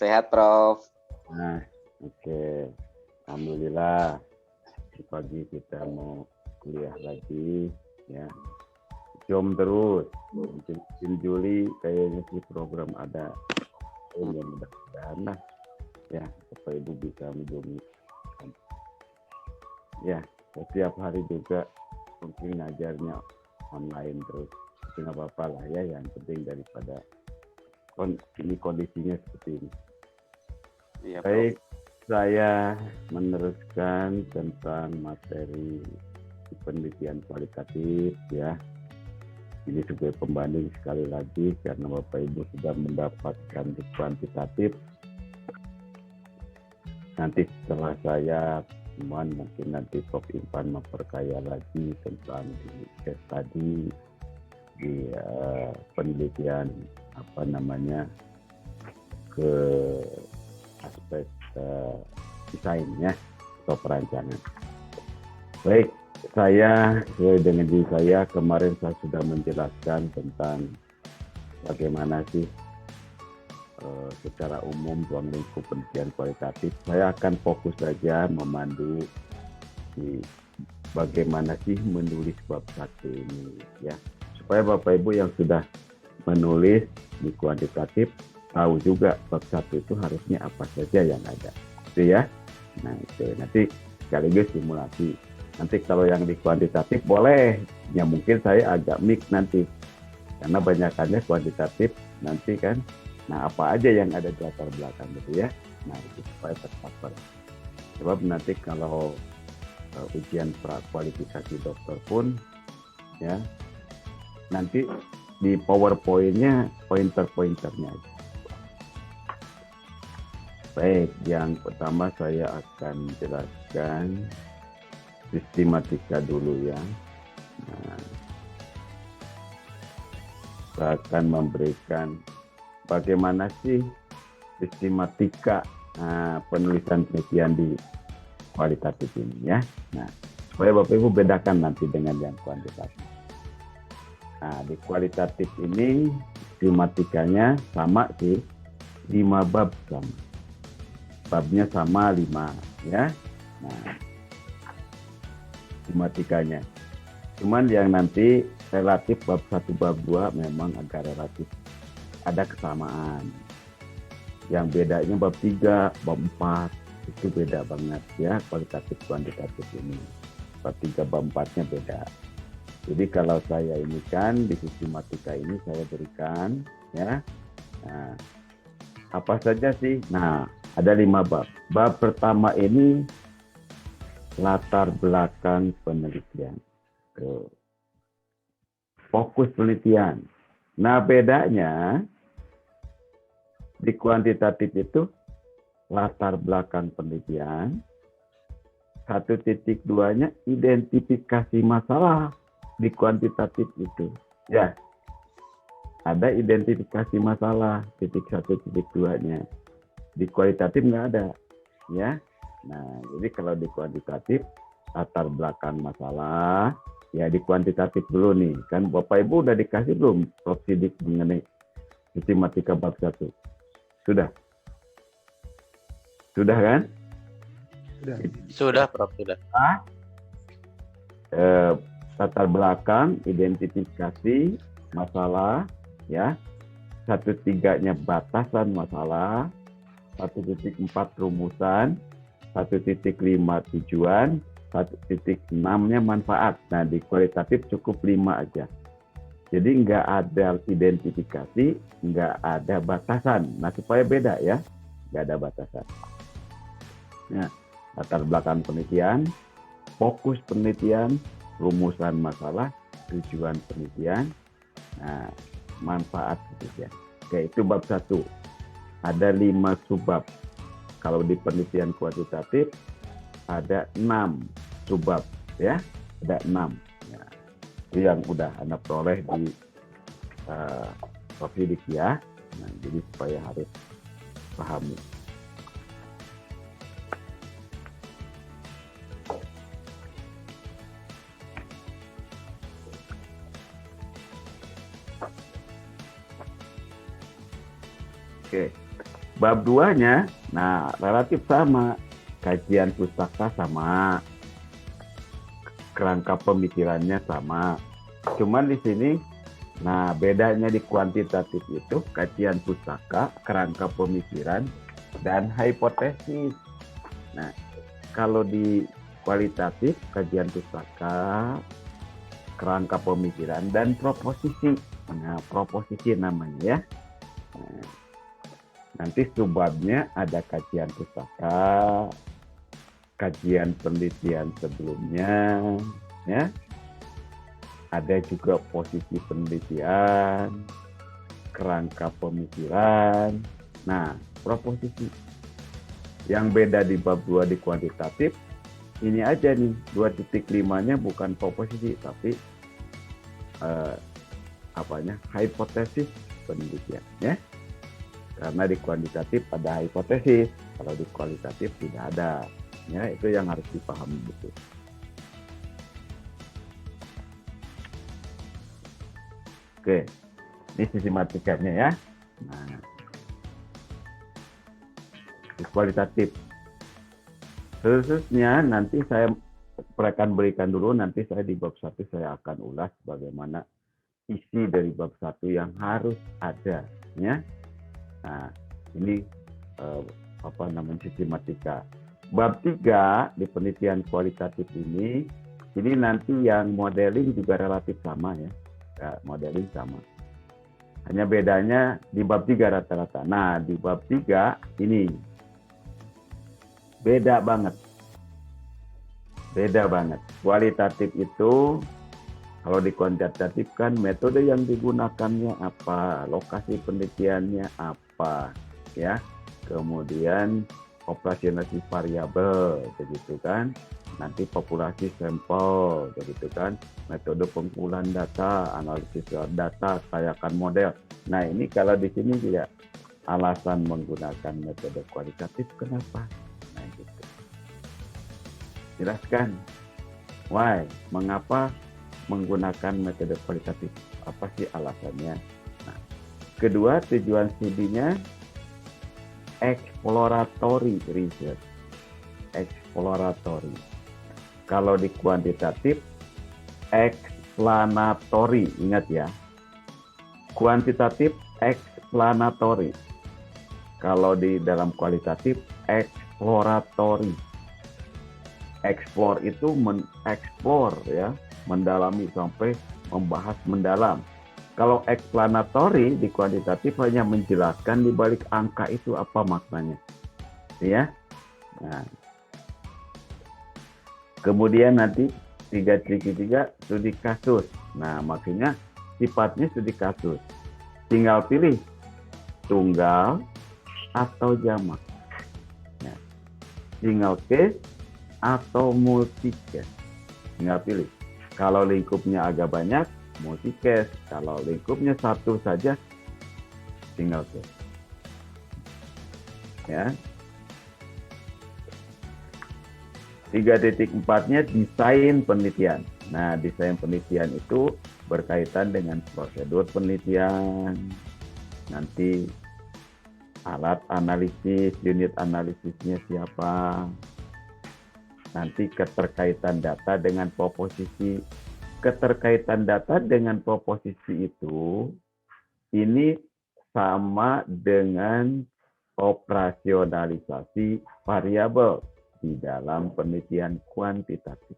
Sehat, Prof. Nah, oke. Alhamdulillah. Pagi kita mau kuliah lagi, ya. Jom terus. Mungkin Juli kayaknya sih program ada. Yang mudah-mudahan lah. Ya, Bapak Ibu bisa menjadi. Ya, setiap hari juga mungkin ngajarnya online terus. Itu nggak apa-apa lah ya. Yang penting daripada ini kondisinya seperti ini. Iya, Baik, saya meneruskan tentang materi penelitian kualitatif ya. Ini sebagai pembanding sekali lagi karena Bapak Ibu sudah mendapatkan di kuantitatif. Nanti setelah saya mungkin nanti Prof. Irfan memperkaya lagi tentang di case tadi di penelitian ke aspek desainnya atau perancangan. Baik, saya sesuai dengan diri saya kemarin saya sudah menjelaskan tentang bagaimana sih secara umum ruang lingkup penelitian kualitatif. Saya akan fokus saja memandu di bagaimana sih menulis bab 1 ini ya, supaya Bapak Ibu yang sudah menulis di kuantitatif tahu juga bab 1 itu harusnya apa saja yang ada. Itu ya. Nah, itu nanti sekaligus simulasi. Nanti kalau yang di kuantitatif boleh, ya mungkin saya agak mix nanti. Karena banyakannya kuantitatif nanti kan. Nah, apa aja yang ada di latar belakang gitu ya. Nah, itu supaya tercover. Sebab nanti kalau ujian prakualifikasi dokter pun ya nanti di PowerPoint-nya pointer-pointernya aja. Baik, yang pertama saya akan jelaskan sistematika dulu ya. Nah, saya akan memberikan bagaimana sih sistematika penulisan penelitian di kualitatif ini ya. Nah, supaya Bapak Ibu bedakan nanti dengan yang kuantitatif. Nah, di kualitatif ini sistematikanya sama sih, 5 bab sama. Babnya sama 5 ya. Nah, sistematikanya. Cuman yang nanti relatif bab 1 bab 2 memang agak relatif ada kesamaan. Yang bedanya bab 3, bab 4 itu beda banget ya, kualitatif kuantitatif ini. Bab 3 bab 4-nya beda. Jadi kalau saya ini kan di sistematika ini saya berikan ya. Nah, apa saja sih? Nah, ada 5 bab. Bab pertama ini latar belakang penelitian. Fokus penelitian. Nah, bedanya di kuantitatif itu latar belakang penelitian. 1.2-nya identifikasi masalah di kuantitatif itu. Ya, ada identifikasi masalah titik 1, titik 2-nya. Di kualitatif nggak ada, ya. Nah, jadi kalau di kuantitatif latar belakang masalah, ya di kuantitatif dulu nih. Kan Bapak Ibu udah dikasih belum Prof. Sidik mengenai sistematika bab 1? Sudah? Sudah kan? Sudah, Prof. Sudah. Latar belakang, identifikasi masalah, ya. 1.3-nya batasan masalah, 1.4 rumusan, 1.5 tujuan, 1.6-nya manfaat. Nah, di kualitatif cukup 5 aja. Jadi nggak ada identifikasi, nggak ada batasan. Nah, supaya beda ya, nggak ada batasan. Nah, latar belakang penelitian, fokus penelitian, rumusan masalah, tujuan penelitian, nah, manfaat penelitian. Oke, itu bab 1. Ada 5 subbab. Kalau di penelitian kuantitatif ada 6 subbab ya, ada 6. Ya. Itu yang udah Anda peroleh di Prof. Sidik ya. Nah, jadi supaya harus pahami. Oke. Bab 2-nya, nah relatif sama. Kajian pustaka sama. Kerangka pemikirannya sama. Cuman di sini, nah bedanya di kuantitatif itu kajian pustaka, kerangka pemikiran, dan hipotesis. Nah, kalau di kualitatif, kajian pustaka, kerangka pemikiran, dan proposisi. Nah, proposisi namanya ya. Nah, nanti subbabnya ada kajian pustaka, kajian penelitian sebelumnya, ya. Ada juga posisi penelitian, kerangka pemikiran. Nah, proposisi. Yang beda di bab 2 di kuantitatif, ini aja nih, 2.5-nya bukan proposisi, tapi hipotesis penelitian, ya. Karena di kuantitatif ada hipotesis, kalau di kualitatif tidak ada. Ya, itu yang harus dipahami betul. Oke, ini sistematikanya ya. Nah, di kualitatif. Khususnya nanti saya akan berikan dulu, nanti saya di bab 1 saya akan ulas bagaimana isi dari bab 1 yang harus ada, ya. Nah, ini sistematika. Bab 3 di penelitian kualitatif ini nanti yang modeling juga relatif sama ya. Modeling sama. Hanya bedanya di bab 3 rata-rata. Nah, di bab 3 ini beda banget. Beda banget. Kualitatif itu kalau di kuantitatif kan metode yang digunakannya apa, lokasi penelitiannya apa, ya. Kemudian operasionalisasi variabel, begitu kan. Nanti populasi sampel, begitu kan. Metode pengumpulan data, analisis data, kelayakan model. Nah, ini kalau di sini juga alasan menggunakan metode kualitatif kenapa? Nah, gitu. Jelaskan. Why? Mengapa menggunakan metode kualitatif? Apa sih alasannya? Nah, kedua, tujuan studinya exploratory research. Exploratory. Kalau di kuantitatif, explanatory. Ingat ya. Kuantitatif, explanatory. Kalau di dalam kualitatif, exploratory. Explore itu mengeksplor ya, mendalami sampai membahas mendalam. Kalau explanatory di kuantitatif hanya menjelaskan di balik angka itu apa maknanya. Ya. Nah. Kemudian nanti 3.3 studi kasus. Nah, maksudnya sifatnya studi kasus. Tinggal pilih tunggal atau jamak. Nah, single case atau multi case. Tinggal pilih. Kalau lingkupnya agak banyak, multi case. Kalau lingkupnya satu saja, single case. Ya. 3.4-nya desain penelitian. Nah, desain penelitian itu berkaitan dengan prosedur penelitian. Nanti alat analisis, unit analisisnya siapa. Nanti keterkaitan data dengan proposisi. Keterkaitan data dengan proposisi itu ini sama dengan operasionalisasi variabel di dalam penelitian kuantitatif.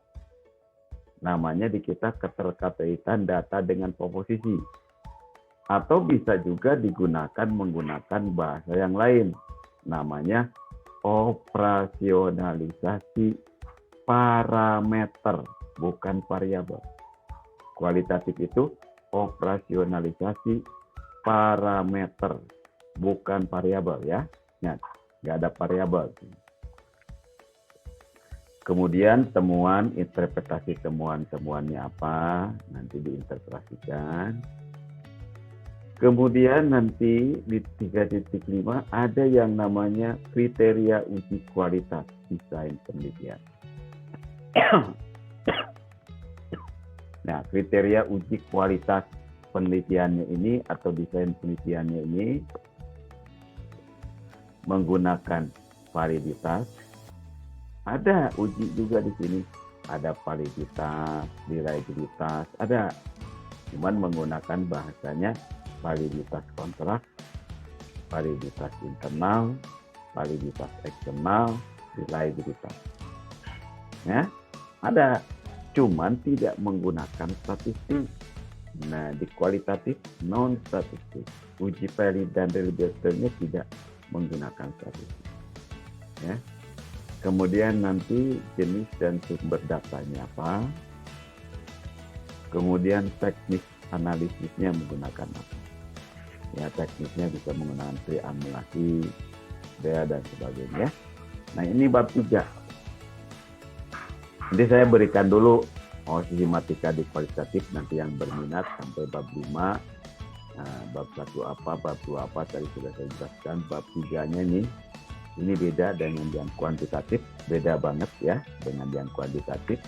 Namanya di kita keterkaitan data dengan proposisi. Atau bisa juga menggunakan bahasa yang lain. Namanya operasionalisasi parameter, bukan variabel. Kualitatif itu operasionalisasi parameter, bukan variabel ya. Nah, nggak ada variabel. Kemudian temuan, interpretasi temuannya apa, nanti diinterpretasikan. Kemudian nanti di 3.5 ada yang namanya kriteria uji kualitas desain penelitian. Nah, kriteria uji kualitas penelitiannya ini atau desain penelitiannya ini menggunakan validitas. Ada uji juga di sini. Ada validitas, reliabilitas, ada. Cuman menggunakan bahasanya validitas kontrak, validitas internal, validitas eksternal, reliabilitas. Ya, ada. Cuman tidak menggunakan statistik. Nah, di kualitatif non statistik. Uji valid dan reliabilitasnya tidak menggunakan statistik. Ya. Kemudian nanti jenis dan sumber datanya apa. Kemudian teknik analisisnya menggunakan apa. Ya, teknisnya bisa menggunakan triangulasi, dan sebagainya. Nah, ini bab 3. Nanti saya berikan dulu sistematika di kualitatif, nanti yang berminat sampai bab 5. Nah, bab 1 apa, bab 2 apa, tadi sudah saya jelaskan. Bab 3-nya ini beda dengan yang kuantitatif, beda banget ya dengan yang kuantitatif,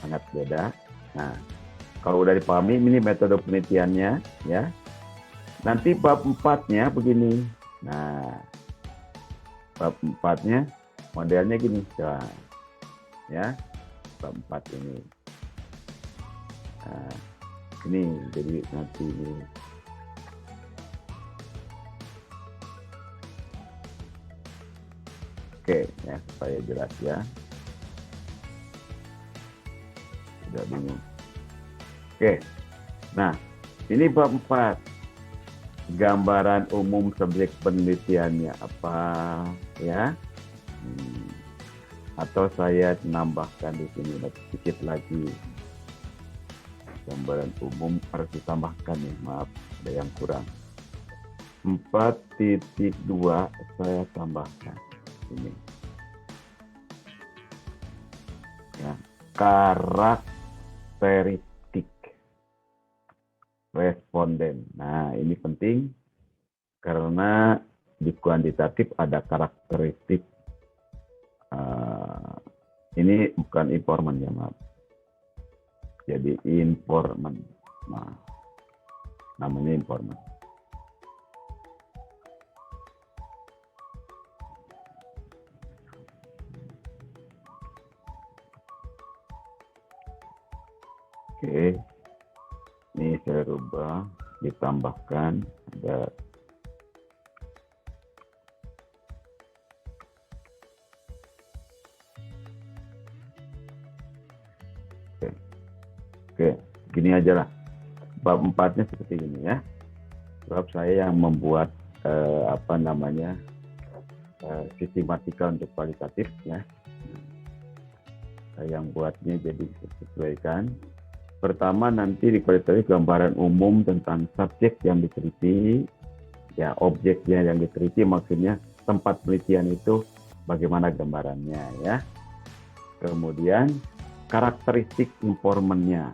sangat beda. Nah, kalau udah dipahami ini metode penelitiannya ya. Nanti bab 4-nya begini. Nah, bab 4-nya modelnya gini, coba. Ya. Bab 4 ini. Nah, ini jadi nanti ini. Oke, ya supaya jelas ya. Sudah bingung. Oke. Nah, ini bab 4. Gambaran umum subjek penelitiannya apa ya? Atau saya nambahkan di sini sedikit lagi. Gambaran umum harus ditambahkan nih, maaf ada yang kurang. 4.2 saya tambahkan ini. Ya, karakteristik responden. Nah, ini penting karena di kuantitatif ada karakteristik. Ini bukan informan ya, maaf. Jadi informan. Nah, namanya informan. Oke, ini saya rubah, ditambahkan ada Oke, gini aja lah. Bab 4-nya seperti ini ya. Sebab saya yang membuat sistematika untuk kualitatif ya. Saya yang buatnya jadi sesuaikan. Pertama nanti di kualitatif gambaran umum tentang subjek yang diteliti, ya objeknya yang diteliti, maksudnya tempat penelitian itu bagaimana gambarannya ya. Kemudian karakteristik informannya.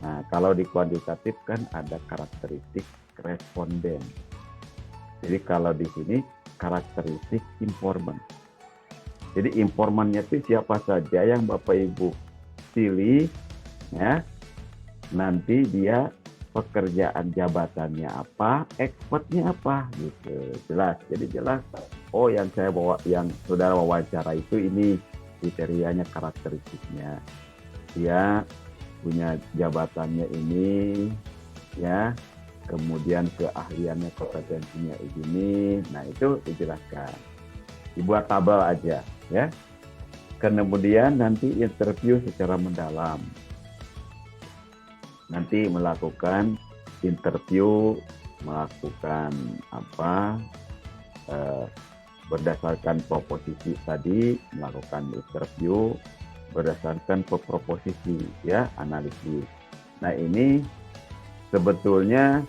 Nah, kalau di kuantitatif kan ada karakteristik responden. Jadi kalau di sini karakteristik informan. Jadi informannya itu siapa saja yang Bapak Ibu pilih ya. Nanti dia pekerjaan jabatannya apa, expertnya apa gitu. Jelas. Jadi jelas. Oh, yang saudara wawancara itu ini kriterianya, karakteristiknya. Dia punya jabatannya ini ya. Kemudian keahliannya, kompetensinya ini. Nah, itu dijelaskan. Dibuat tabel aja ya. Kemudian nanti interview secara mendalam. Nanti melakukan interview, melakukan berdasarkan proposisi tadi, melakukan interview berdasarkan proposisi ya, analisis. Nah, ini sebetulnya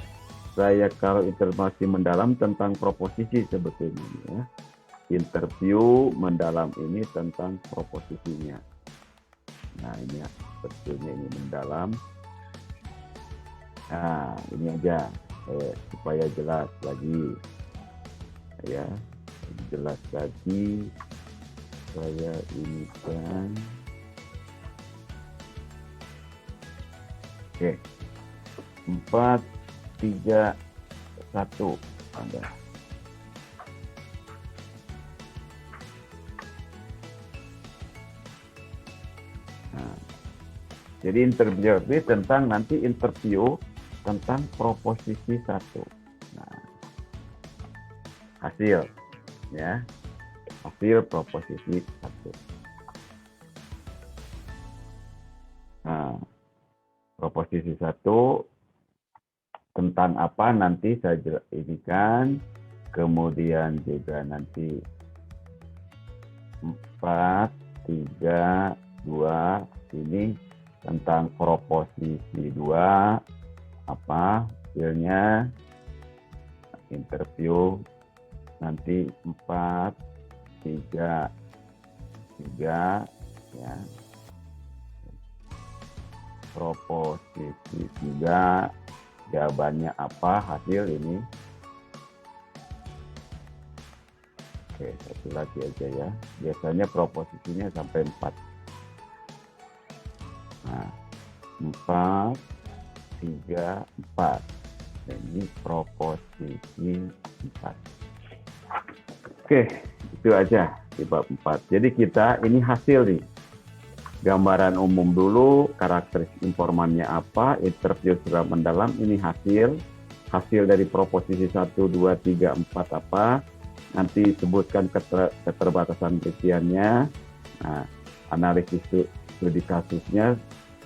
saya kalau informasi mendalam tentang proposisi sebetulnya ya. Interview mendalam ini tentang proposisinya. Nah, ini ya, sebetulnya ini mendalam. Nah, ini aja supaya jelas lagi ya, jelas lagi. Saya ini kan oke. 4, 3, 1 ada. Nah, jadi interview tentang nanti interview tentang proposisi 1. Nah, hasil ya, hasil proposisi 1. Nah, proposisi 1 tentang apa nanti saya jadikan, kemudian juga nanti 4, 3, 2 ini tentang proposisi 2 apa hasilnya, interview nanti 4, 3 ya, proposisi 3 jawabannya apa hasil ini. Oke, satu lagi aja ya, biasanya proposisinya sampai 4. Nah, 4, 3, 4. Ini proposisi 4. Oke, itu aja di bab 4. Jadi kita ini hasil nih. Gambaran umum dulu, karakteristik informannya apa, interview secara mendalam, ini hasil. Hasil dari proposisi 1, 2, 3, 4 apa. Nanti sebutkan keterbatasan penelitiannya. Nah, analisis studi kasusnya,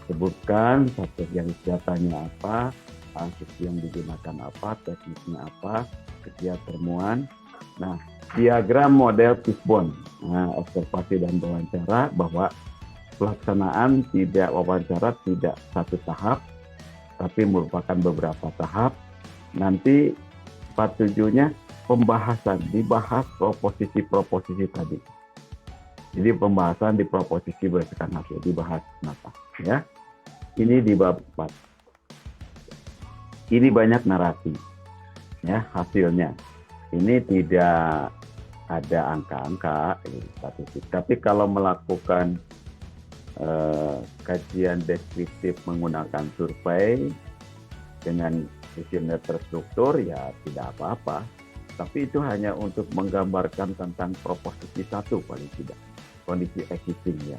sebutkan strategi datanya apa, kasus yang digunakan apa, tekniknya apa, ketika temuan. Nah, diagram model fishbone. Nah, observasi dan wawancara bahwa pelaksanaan tidak wawancara tidak satu tahap, tapi merupakan beberapa tahap. Nanti 47-nya pembahasan, dibahas proposisi-proposisi tadi. Jadi pembahasan di proposisi berdasarkan hasil, dibahas kenapa. Ya. Ini di bab 4. Ini banyak narasi, ya hasilnya. Ini tidak ada angka-angka, statistik. Tapi kalau melakukan kajian deskriptif menggunakan survei dengan kuesioner terstruktur, ya tidak apa-apa. Tapi itu hanya untuk menggambarkan tentang proposisi 1 paling tidak, kondisi existing ya,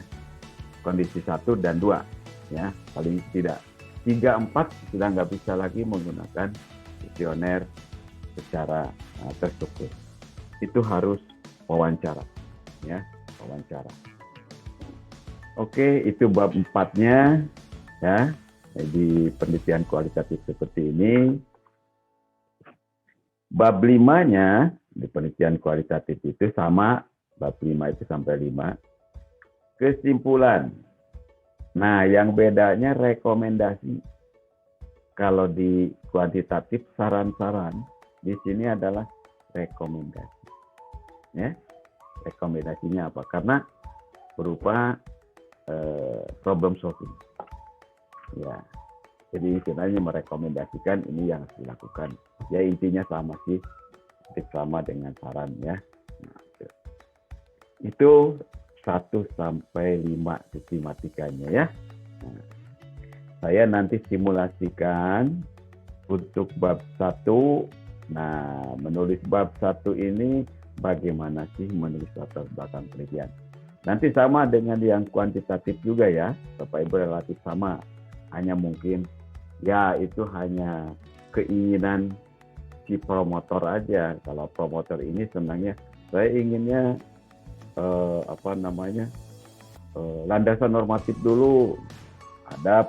kondisi 1 dan 2 ya paling tidak. 3, 4 sudah nggak bisa lagi menggunakan kuesioner secara terstruktur. Itu harus wawancara ya, wawancara. Oke, itu bab 4-nya ya. Jadi penelitian kualitatif seperti ini. Bab 5-nya di penelitian kualitatif itu sama, bab 5 itu sampai 5. Kesimpulan. Nah, yang bedanya rekomendasi. Kalau di kuantitatif saran-saran, di sini adalah rekomendasi. Ya. Rekomendasinya apa? Karena berupa problem solving. Ya. Jadi istilahnya merekomendasikan ini yang harus dilakukan. Ya intinya sama sih, sama dengan saran ya. Nah, itu 1 sampai 5 sistematikanya ya. Nah, saya nanti simulasikan untuk bab 1. Nah, menulis bab 1 ini bagaimana sih menulis latar belakang penelitian. Nanti sama dengan yang kuantitatif juga ya, Bapak Ibu relatif sama. Hanya mungkin ya itu hanya keinginan si promotor aja. Kalau promotor ini senangnya saya inginnya landasan normatif dulu. Ada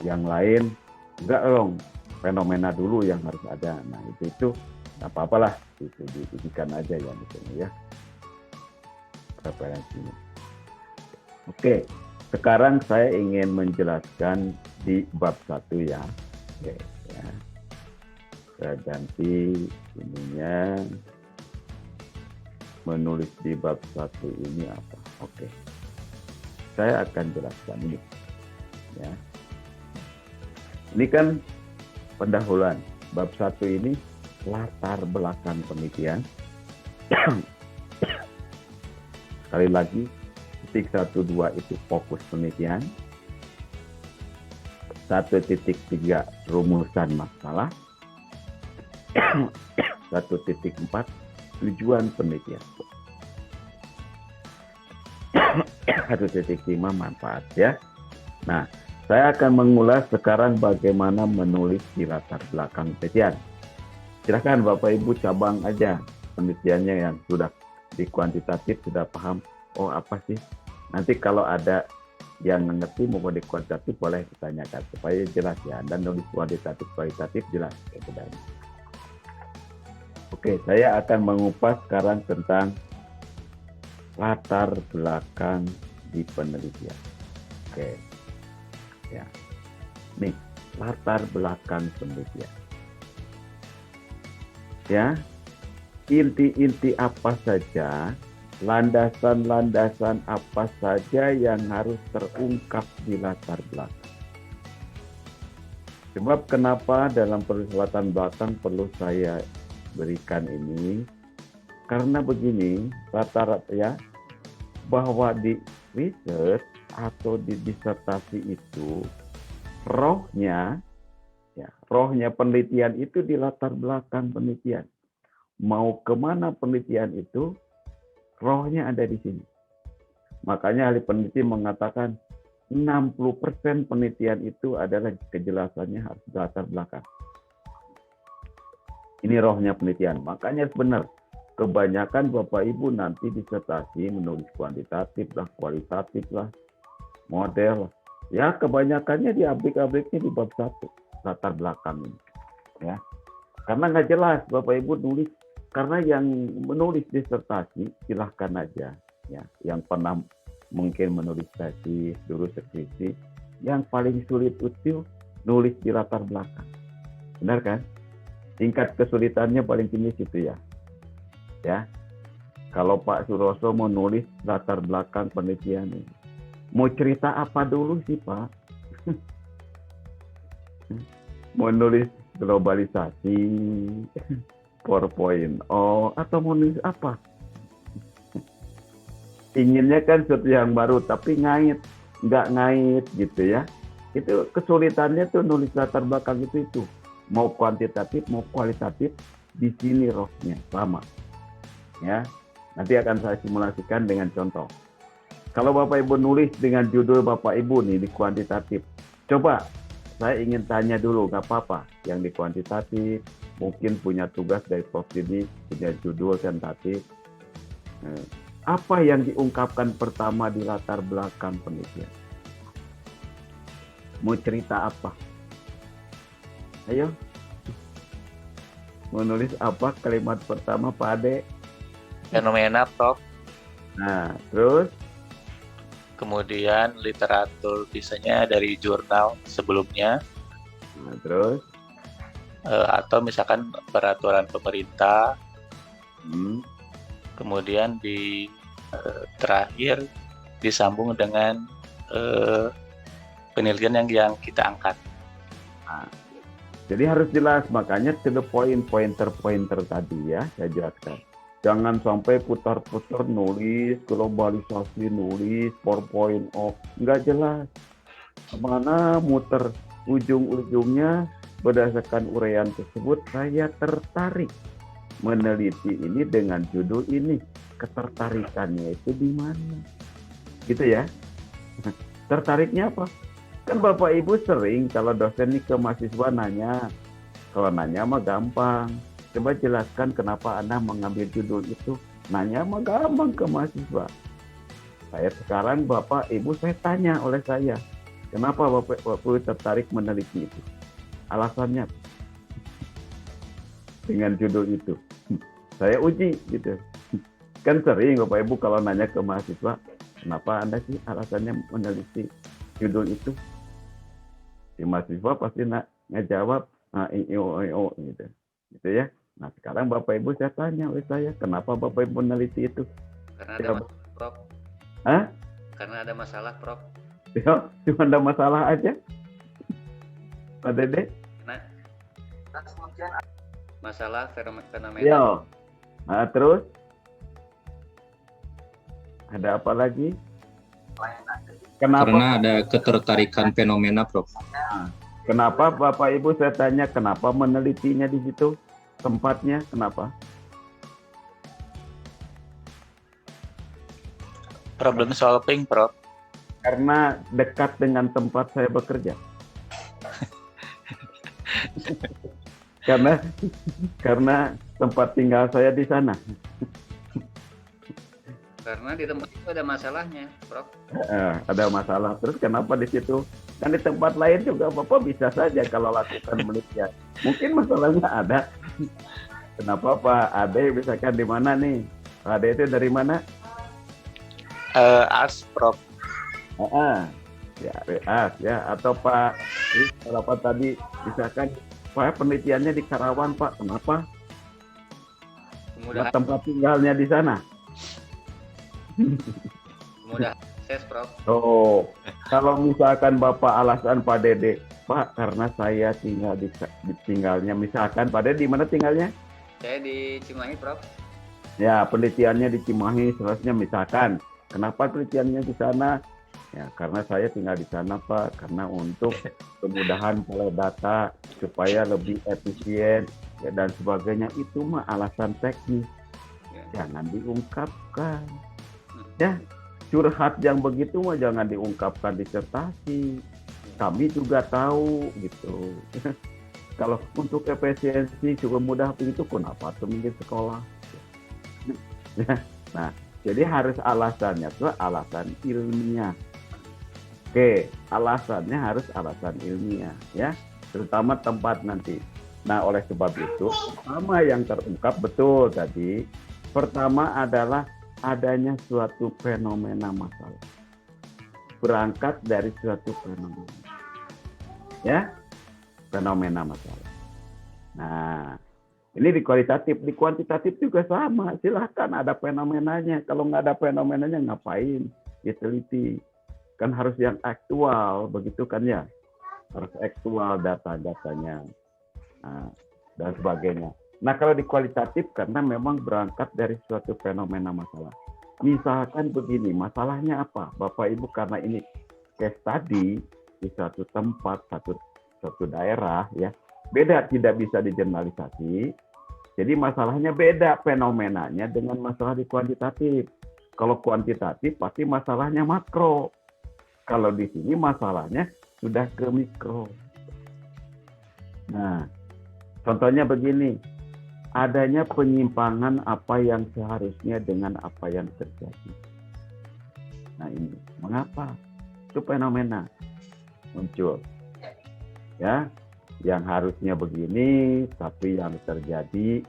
yang lain enggak dong, fenomena dulu yang harus ada. Nah itu nggak apa-apalah, itu diujikan aja ya misalnya ya referensinya. Oke, sekarang saya ingin menjelaskan di bab 1 ya. Oke, ya. Saya ganti ininya, menulis di bab 1 ini apa. Oke, saya akan jelaskan ini. Ya. Ini kan pendahuluan. Bab 1 ini latar belakang penelitian. Sekali lagi, titik 1-2 itu fokus penelitian. 1.3 rumusan masalah. 1.4 tujuan penelitian. 1.5 manfaat ya. Nah, saya akan mengulas sekarang bagaimana menulis di latar belakang penelitian. Silakan Bapak Ibu cabang aja penelitiannya yang sudah di kuantitatif sudah paham. Oh apa sih? Nanti kalau ada yang mengerti mau di kuantitatif boleh ditanyakan supaya jelas ya. Dan nulis kuantitatif kualitatif jelas. Oke, saya akan mengupas sekarang tentang latar belakang di penelitian. Oke, ya, nih latar belakang penelitian. Ya, inti-inti apa saja, landasan-landasan apa saja yang harus terungkap di latar belakang. Sebab kenapa dalam penulisan belakang perlu saya berikan ini? Karena begini, rata-rata ya, bahwa di research atau di disertasi itu rohnya penelitian itu di latar belakang penelitian. Mau kemana penelitian itu, rohnya ada di sini. Makanya ahli peneliti mengatakan 60% penelitian itu adalah kejelasannya harus di latar belakang. Ini rohnya penelitian. Makanya benar, kebanyakan Bapak Ibu nanti disertasi menulis kuantitatif lah, kualitatif lah, model lah. Ya kebanyakannya di abrik-abriknya di bab 1, latar belakang ini. Ya. Karena nggak jelas Bapak Ibu nulis, karena yang menulis disertasi silahkan aja. Ya. Yang pernah mungkin menulis tesis, dulu skripsi, yang paling sulit itu nulis di latar belakang. Benar kan? Tingkat kesulitannya paling tinggi situ ya. Ya, kalau Pak Suroso mau nulis latar belakang penelitian ini, mau cerita apa dulu sih Pak? Mau nulis globalisasi 4.0 atau mau nulis apa? Inginnya kan sesuatu yang baru, tapi nggak ngait gitu ya. Itu kesulitannya tuh nulis latar belakang itu. Mau kuantitatif, mau kualitatif, di sini rohnya sama. Ya, nanti akan saya simulasikan dengan contoh. Kalau Bapak Ibu nulis dengan judul Bapak Ibu nih di kuantitatif, coba saya ingin tanya dulu, nggak apa-apa. Yang di kuantitatif mungkin punya tugas dari Prof. Didi, punya judul tentatif. Apa yang diungkapkan pertama di latar belakang penelitian? Mau cerita apa? Ayo, mau nulis apa kalimat pertama Pak Ade? Fenomena, Prof. Nah, terus? Kemudian literatur biasanya dari jurnal sebelumnya. Nah, terus? Atau misalkan peraturan pemerintah. Kemudian di terakhir disambung dengan penelitian yang kita angkat. Nah, jadi harus jelas, makanya to the point, pointer tadi ya, saya jelaskan. Jangan sampai putar-putar nulis, globalisasi nulis, 4.0, nggak jelas. Mana muter ujung-ujungnya berdasarkan uraian tersebut, saya tertarik meneliti ini dengan judul ini. Ketertarikannya itu di mana? Gitu ya. Tertariknya apa? Kan Bapak Ibu sering kalau dosen nih ke mahasiswa nanya, kalau nanya mah gampang. Coba jelaskan kenapa Anda mengambil judul itu. Nanya mah gampang ke mahasiswa. Saya sekarang Bapak Ibu saya tanya oleh saya, kenapa Bapak Ibu tertarik meneliti itu? Alasannya dengan judul itu. Saya uji gitu. Kan sering Bapak Ibu kalau nanya ke mahasiswa, kenapa Anda sih alasannya meneliti judul itu? Si mahasiswa pasti ngejawab gitu. Gitu ya. Nah sekarang Bapak Ibu saya tanya oleh saya, kenapa Bapak Ibu meneliti itu? Karena ada masalah, Prof. Hah? Karena ada masalah, Prof. Ya, cuma ada masalah aja. Pak Dede? Masalah fenomena. Ya. Nah, terus? Ada apa lagi? Kenapa? Karena ada ketertarikan fenomena, Prof. Nah, kenapa Bapak Ibu saya tanya kenapa menelitinya di situ? Tempatnya kenapa? Problem solving, Prof. Karena dekat dengan tempat saya bekerja. karena tempat tinggal saya di sana. Karena di tempat itu ada masalahnya, Prof. Ada masalah. Terus kenapa di situ? Kan di tempat lain juga Bapak bisa saja kalau lakukan penelitian. Mungkin masalahnya ada. Kenapa Pak Ade misalkan di mana nih? Pak Ade itu dari mana? Ars, Prof. Ya, ya. Atau Pak, kalau Pak tadi misalkan Pak penelitiannya di Karawang Pak, kenapa? Kemudahan, Tempat tinggalnya di sana. kemudahan akses, Prof. Oh, kalau misalkan Bapak alasan Pak Dede, Pak karena saya tinggalnya, misalkan Pak Dede di mana tinggalnya? Saya di Cimahi, Prof. Ya, penelitiannya di Cimahi, seharusnya misalkan, kenapa penelitiannya di sana? Ya, karena saya tinggal di sana, Pak, karena untuk kemudahan kalau data supaya lebih efisien ya, dan sebagainya. Itu mah alasan teknis, jangan diungkapkan. Ya, curhat yang begitu mah jangan diungkapkan disertasi. Kami juga tahu gitu. Kalau untuk efisiensi juga mudah begitu, kenapa tuh mungkin sekolah? Nah, jadi harus alasannya tuh alasan ilmiah. Oke, alasannya harus alasan ilmiah, ya, terutama tempat nanti. Nah, oleh sebab itu, pertama yang terungkap betul tadi, pertama adalah adanya suatu fenomena masalah. Berangkat dari suatu fenomena, ya, fenomena masalah. Nah, ini di kualitatif, di kuantitatif juga sama. Silahkan ada fenomenanya. Kalau nggak ada fenomenanya ngapain diteliti? Kan harus yang aktual, begitu kan ya? Harus aktual data-datanya, dan sebagainya. Nah, kalau di kualitatif karena memang berangkat dari suatu fenomena masalah. Misalkan begini, masalahnya apa? Bapak Ibu, karena ini case study di suatu tempat, satu daerah, ya, beda, tidak bisa digeneralisasi. Jadi masalahnya beda fenomenanya dengan masalah di kuantitatif. Kalau kuantitatif pasti masalahnya makro. Kalau di sini masalahnya sudah ke mikro. Nah, contohnya begini, adanya penyimpangan apa yang seharusnya dengan apa yang terjadi. Nah ini, mengapa? Itu fenomena muncul. Ya, yang harusnya begini, tapi yang terjadi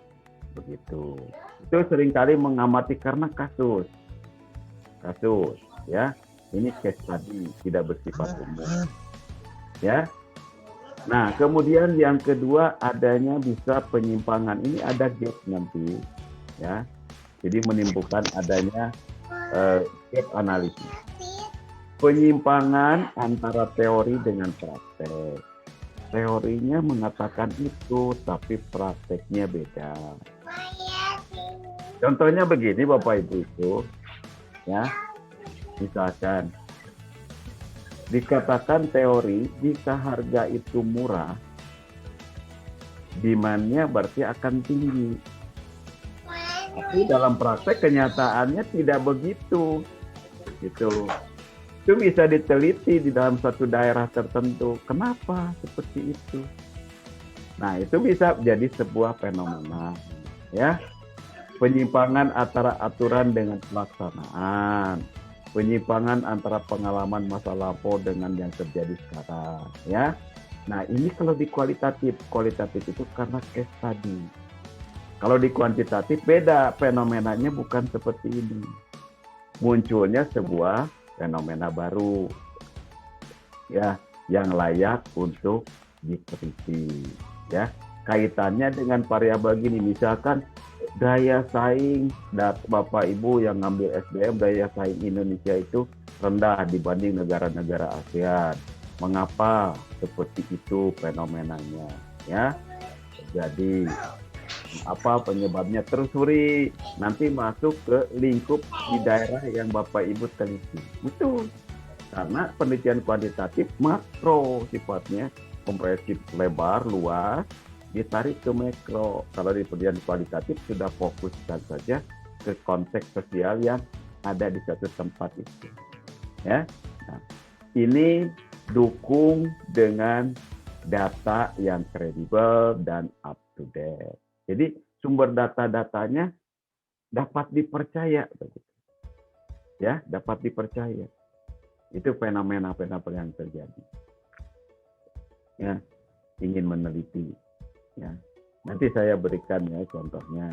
begitu. Itu seringkali mengamati karena kasus, ya. Ini case tadi tidak bersifat umum, ya. Nah, kemudian yang kedua adanya bisa penyimpangan. Ini ada gap nanti, ya. Jadi menimbulkan adanya gap analisis. Penyimpangan antara teori dengan praktek. Teorinya mengatakan itu, tapi prakteknya beda. Contohnya begini, Bapak Ibu itu, ya, misalkan dikatakan teori jika harga itu murah, demand-nya berarti akan tinggi. Tapi dalam praktek kenyataannya tidak begitu, gitu. Itu bisa diteliti di dalam satu daerah tertentu. Kenapa seperti itu? Nah, itu bisa jadi sebuah fenomena, ya. Penyimpangan antara aturan dengan pelaksanaan, penyimpangan antara pengalaman masa lampau dengan yang terjadi sekarang, ya. Nah, ini kalau di kualitatif itu karena case study. Kalau di kuantitatif beda, fenomenanya bukan seperti ini. Munculnya sebuah fenomena baru, ya, yang layak untuk diteliti, ya. Kaitannya dengan variabel gini, misalkan daya saing Bapak Ibu yang ngambil SBM, daya saing Indonesia itu rendah dibanding negara-negara ASEAN. Mengapa seperti itu fenomenanya, ya? Jadi apa penyebabnya? Telusuri, nanti masuk ke lingkup di daerah yang Bapak Ibu teliti. Itu karena penelitian kuantitatif makro sifatnya, komprehensif, lebar, luas, ditarik ke mikro. Kalau di penelitian kualitatif sudah fokuskan saja ke konteks sosial yang ada di satu tempat itu. Ya, nah, ini dukung dengan data yang kredibel dan up to date. Jadi sumber data-datanya dapat dipercaya, ya, dapat dipercaya. Itu fenomena-fenomena yang terjadi. Ya, ingin meneliti, ya. Nanti saya berikan ya contohnya.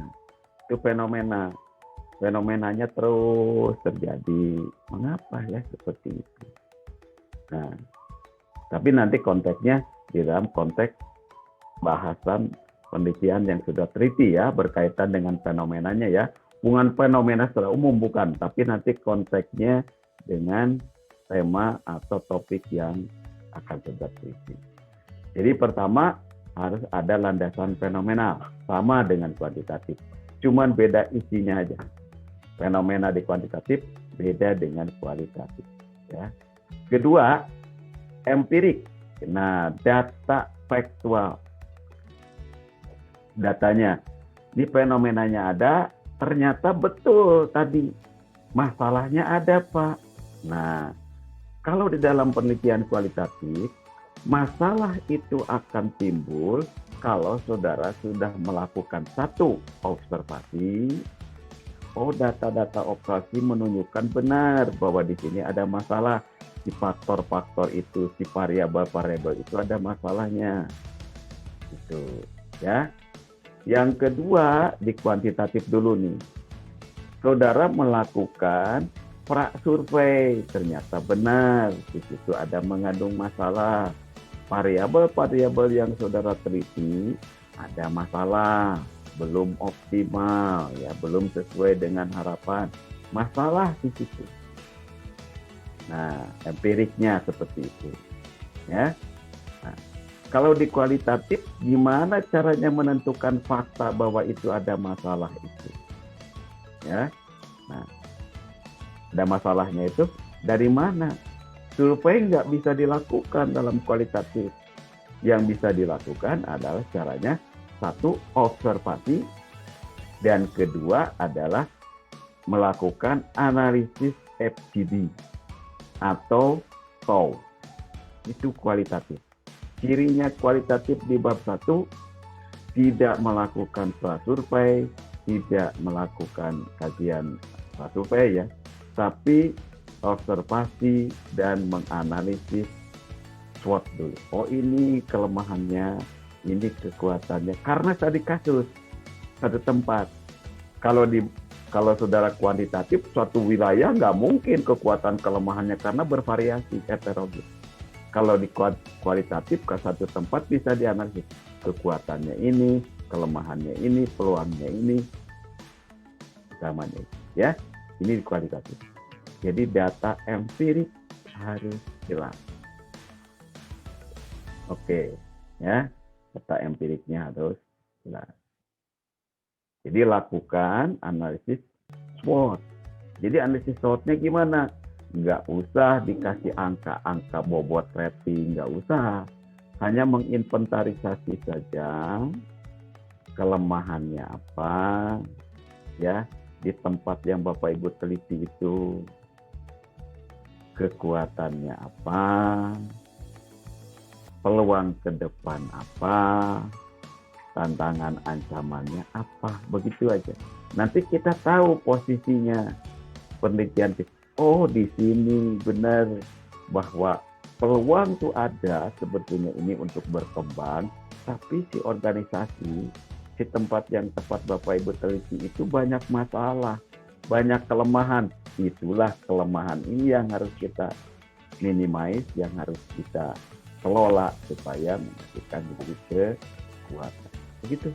Itu fenomenanya terus terjadi. Mengapa ya seperti itu? Nah, tapi nanti konteksnya di dalam konteks bahasan penelitian yang sudah teliti ya, berkaitan dengan fenomenanya ya. Bukan fenomena secara umum, bukan, tapi nanti konteksnya dengan tema atau topik yang akan kita teliti. Jadi pertama harus ada landasan fenomenal, sama dengan kuantitatif. Cuman beda isinya aja. Fenomena di kuantitatif beda dengan kualitatif. Ya. Kedua, empirik. Nah, data faktual. Datanya, ini fenomenanya ada, ternyata betul tadi. Masalahnya ada, Pak. Nah, kalau di dalam penelitian kualitatif, masalah itu akan timbul kalau saudara sudah melakukan satu observasi. Oh, data-data observasi menunjukkan benar bahwa di sini ada masalah. Si faktor-faktor itu, si variabel-variabel itu ada masalahnya. Itu, ya. Yang kedua, di kuantitatif dulu nih. Saudara melakukan prasurvei, ternyata benar di situ ada mengandung masalah. Variabel-variabel yang saudara teliti ada masalah, belum optimal, ya, belum sesuai dengan harapan. Masalah di situ. Nah, empiriknya seperti itu, ya. Nah, kalau di kualitatif, gimana caranya menentukan fakta bahwa itu ada masalah itu, ya? Nah, ada masalahnya itu dari mana? Survei nggak bisa dilakukan dalam kualitatif. Yang bisa dilakukan adalah caranya satu, observasi, dan kedua adalah melakukan analisis FGD atau TOW. Itu kualitatif. Cirinya kualitatif di bab 1, tidak melakukan prasurvei, tidak melakukan kajian prasurvei ya, tapi observasi dan menganalisis SWOT dulu. Oh, ini kelemahannya, ini kekuatannya. Karena tadi kasus satu tempat. Kalau saudara kuantitatif, suatu wilayah nggak mungkin kekuatan kelemahannya karena bervariasi, heterogen. Kalau di kualitatif ke satu tempat bisa dianalisis kekuatannya ini, kelemahannya ini, peluangnya ini, samanya. Ya, ini di kualitatif. Jadi data empirik harus jelas. Oke, ya, data empiriknya harus jelas. Jadi lakukan analisis SWOT. Jadi analisis SWOT-nya gimana? Nggak usah dikasih angka-angka bobot rating, nggak usah. Hanya menginventarisasi saja kelemahannya apa, ya, di tempat yang Bapak Ibu teliti itu, kekuatannya apa, peluang ke depan apa, tantangan ancamannya apa, begitu aja. Nanti kita tahu posisinya penelitian. Oh, di sini benar bahwa peluang tuh ada sebetulnya ini untuk berkembang, tapi si organisasi, si tempat yang tepat Bapak Ibu teliti itu banyak masalah, banyak kelemahan. Itulah kelemahan ini yang harus kita minimize, yang harus kita kelola supaya menghasilkan kekuatan. Begitu.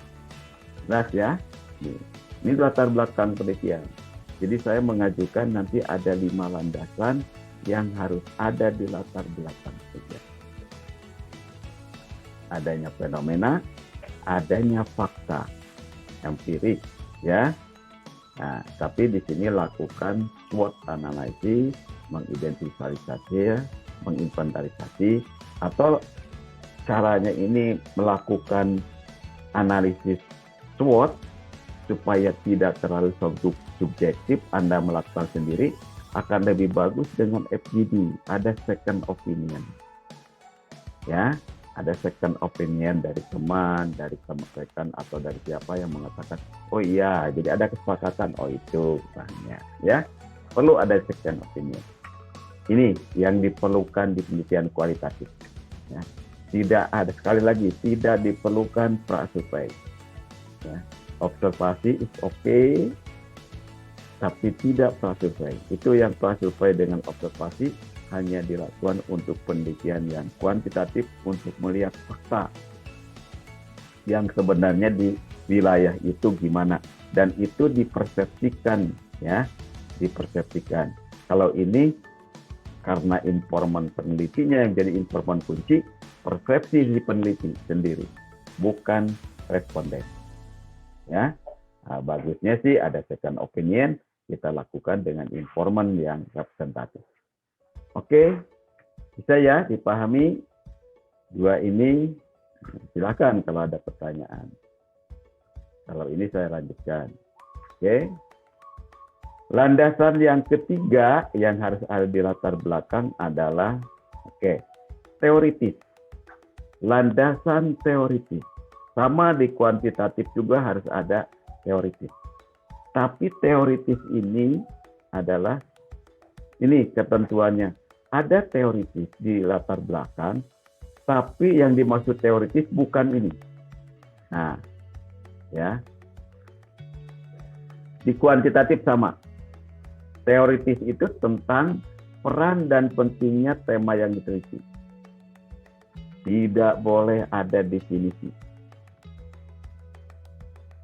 Jelas ya? Ini latar belakang penelitian. Jadi saya mengajukan nanti ada 5 landasan yang harus ada di latar belakang penelitian. Adanya fenomena, adanya fakta empirik, ya. Nah, tapi di sini lakukan SWOT analisis, mengidentifikasi, menginventarisasi, atau caranya ini melakukan analisis SWOT supaya tidak terlalu subjektif, Anda melakukan sendiri, akan lebih bagus dengan FGD, ada second opinion. Ya, ada second opinion dari teman, dari rekan atau dari siapa yang mengatakan, oh iya, jadi ada kesepakatan, oh itu bahannya, ya. Perlu ada second opinion. Ini yang diperlukan di penelitian kualitatif. Ya. Tidak ada, sekali lagi, tidak diperlukan pra-survei. Ya. Observasi is okay, tapi tidak pra-survei. Itu yang pra-survei dengan observasi hanya dilakukan untuk penelitian yang kuantitatif untuk melihat fakta yang sebenarnya di wilayah itu gimana, dan itu dipersepsikan, ya, dipersepsikan. Kalau ini karena informan penelitinya yang jadi informan kunci, persepsi si peneliti sendiri, bukan responden. Ya, nah, bagusnya sih ada second opinion, kita lakukan dengan informan yang representatif. Oke, bisa ya dipahami dua ini? Silakan kalau ada pertanyaan. Kalau ini saya lanjutkan. Oke. Landasan yang ketiga yang harus ada di latar belakang adalah teoritis. Landasan teoritis. Sama di kuantitatif juga harus ada teoritis. Tapi teoritis ini adalah ini ketentuannya. Ada teoritis di latar belakang, tapi yang dimaksud teoritis bukan ini. Nah, ya. Di kuantitatif sama. Teoritis itu tentang peran dan pentingnya tema yang diteliti. Tidak boleh ada definisi.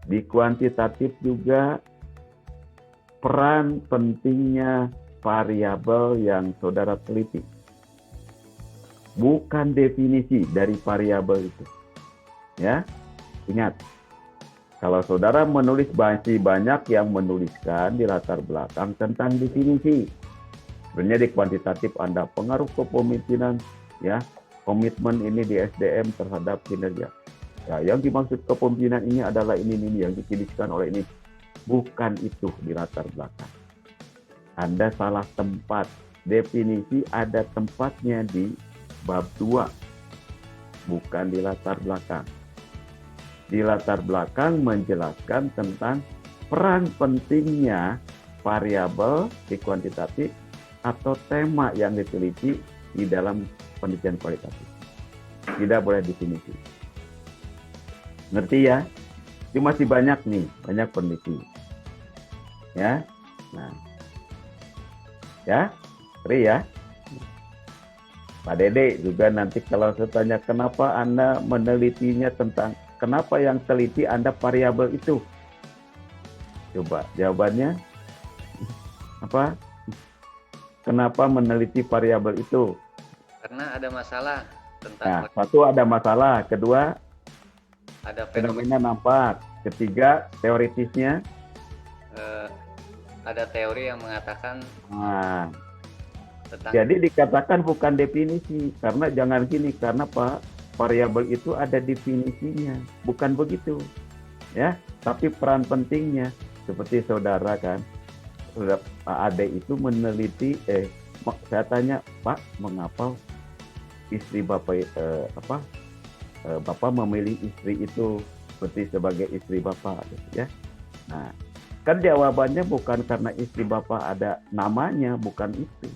Di kuantitatif juga peran pentingnya variabel yang saudara teliti. Bukan definisi dari variabel itu. Ya, ingat. Kalau saudara menulis banyak yang menuliskan di latar belakang tentang definisi. Sebenarnya di kuantitatif Anda pengaruh kepemimpinan, ya, komitmen ini di SDM terhadap kinerja. Ya, yang dimaksud kepemimpinan ini adalah ini yang dituliskan oleh ini. Bukan itu di latar belakang. Anda salah tempat. Definisi ada tempatnya di bab 2. Bukan di latar belakang. Di latar belakang menjelaskan tentang peran pentingnya variabel di kuantitatif atau tema yang diteliti di dalam penelitian kualitatif. Tidak boleh definisi. Ngerti ya? Ini masih banyak nih, banyak peneliti. Ya, nah, ya, Tri ya. Pak Dede juga nanti kalau saya tanya kenapa Anda menelitinya tentang kenapa yang teliti Anda variabel itu? Coba jawabannya apa? Kenapa meneliti variabel itu? Karena ada masalah tentang Nah, satu ada masalah, kedua ada fenomena, fenomena nampak, ketiga teoritisnya. ada teori yang mengatakan Nah, tentang jadi dikatakan bukan definisi, karena jangan gini, karena Pak variabel itu ada definisinya, bukan begitu, ya. Tapi peran pentingnya, seperti saudara kan, Pak Ade itu meneliti, saya tanya Pak, mengapa istri Bapak Bapak memilih istri itu seperti sebagai istri Bapak, gitu, ya. Nah, kan jawabannya bukan karena istri Bapak ada namanya, bukan itu.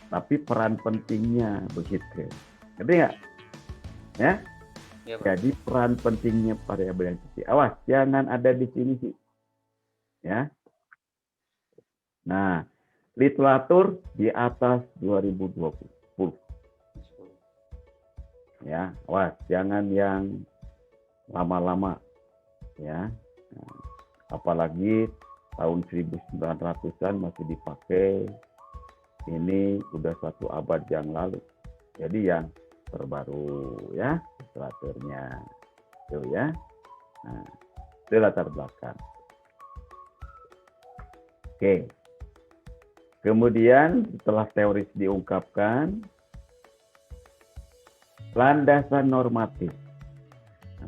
Tapi peran pentingnya begitu. Ngerti nggak? Ya? ya, Jadi peran pentingnya variabel yang kecil. Awas, jangan ada definisi. Ya. Nah, literatur di atas 2020. Ya, awas, jangan yang lama-lama. Ya. Nah, apalagi tahun 1900-an masih dipakai. Ini udah 1 abad yang lalu. Jadi yang terbaru ya literaturnya itu ya. Nah, itu latar belakang. Oke. Kemudian setelah teoris diungkapkan, landasan normatif.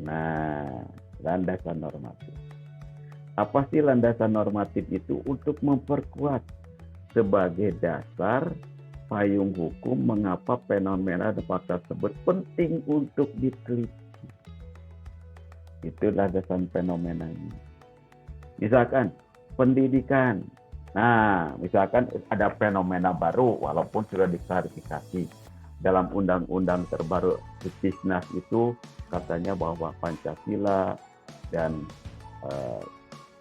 Nah, landasan normatif. Apa sih landasan normatif itu? Untuk memperkuat sebagai dasar payung hukum mengapa fenomena dan fakta tersebut penting untuk diteliti. Itu landasan fenomena ini. Misalkan pendidikan. Nah, misalkan ada fenomena baru walaupun sudah diklarifikasi. Dalam undang-undang terbaru Sisnas itu katanya bahwa Pancasila dan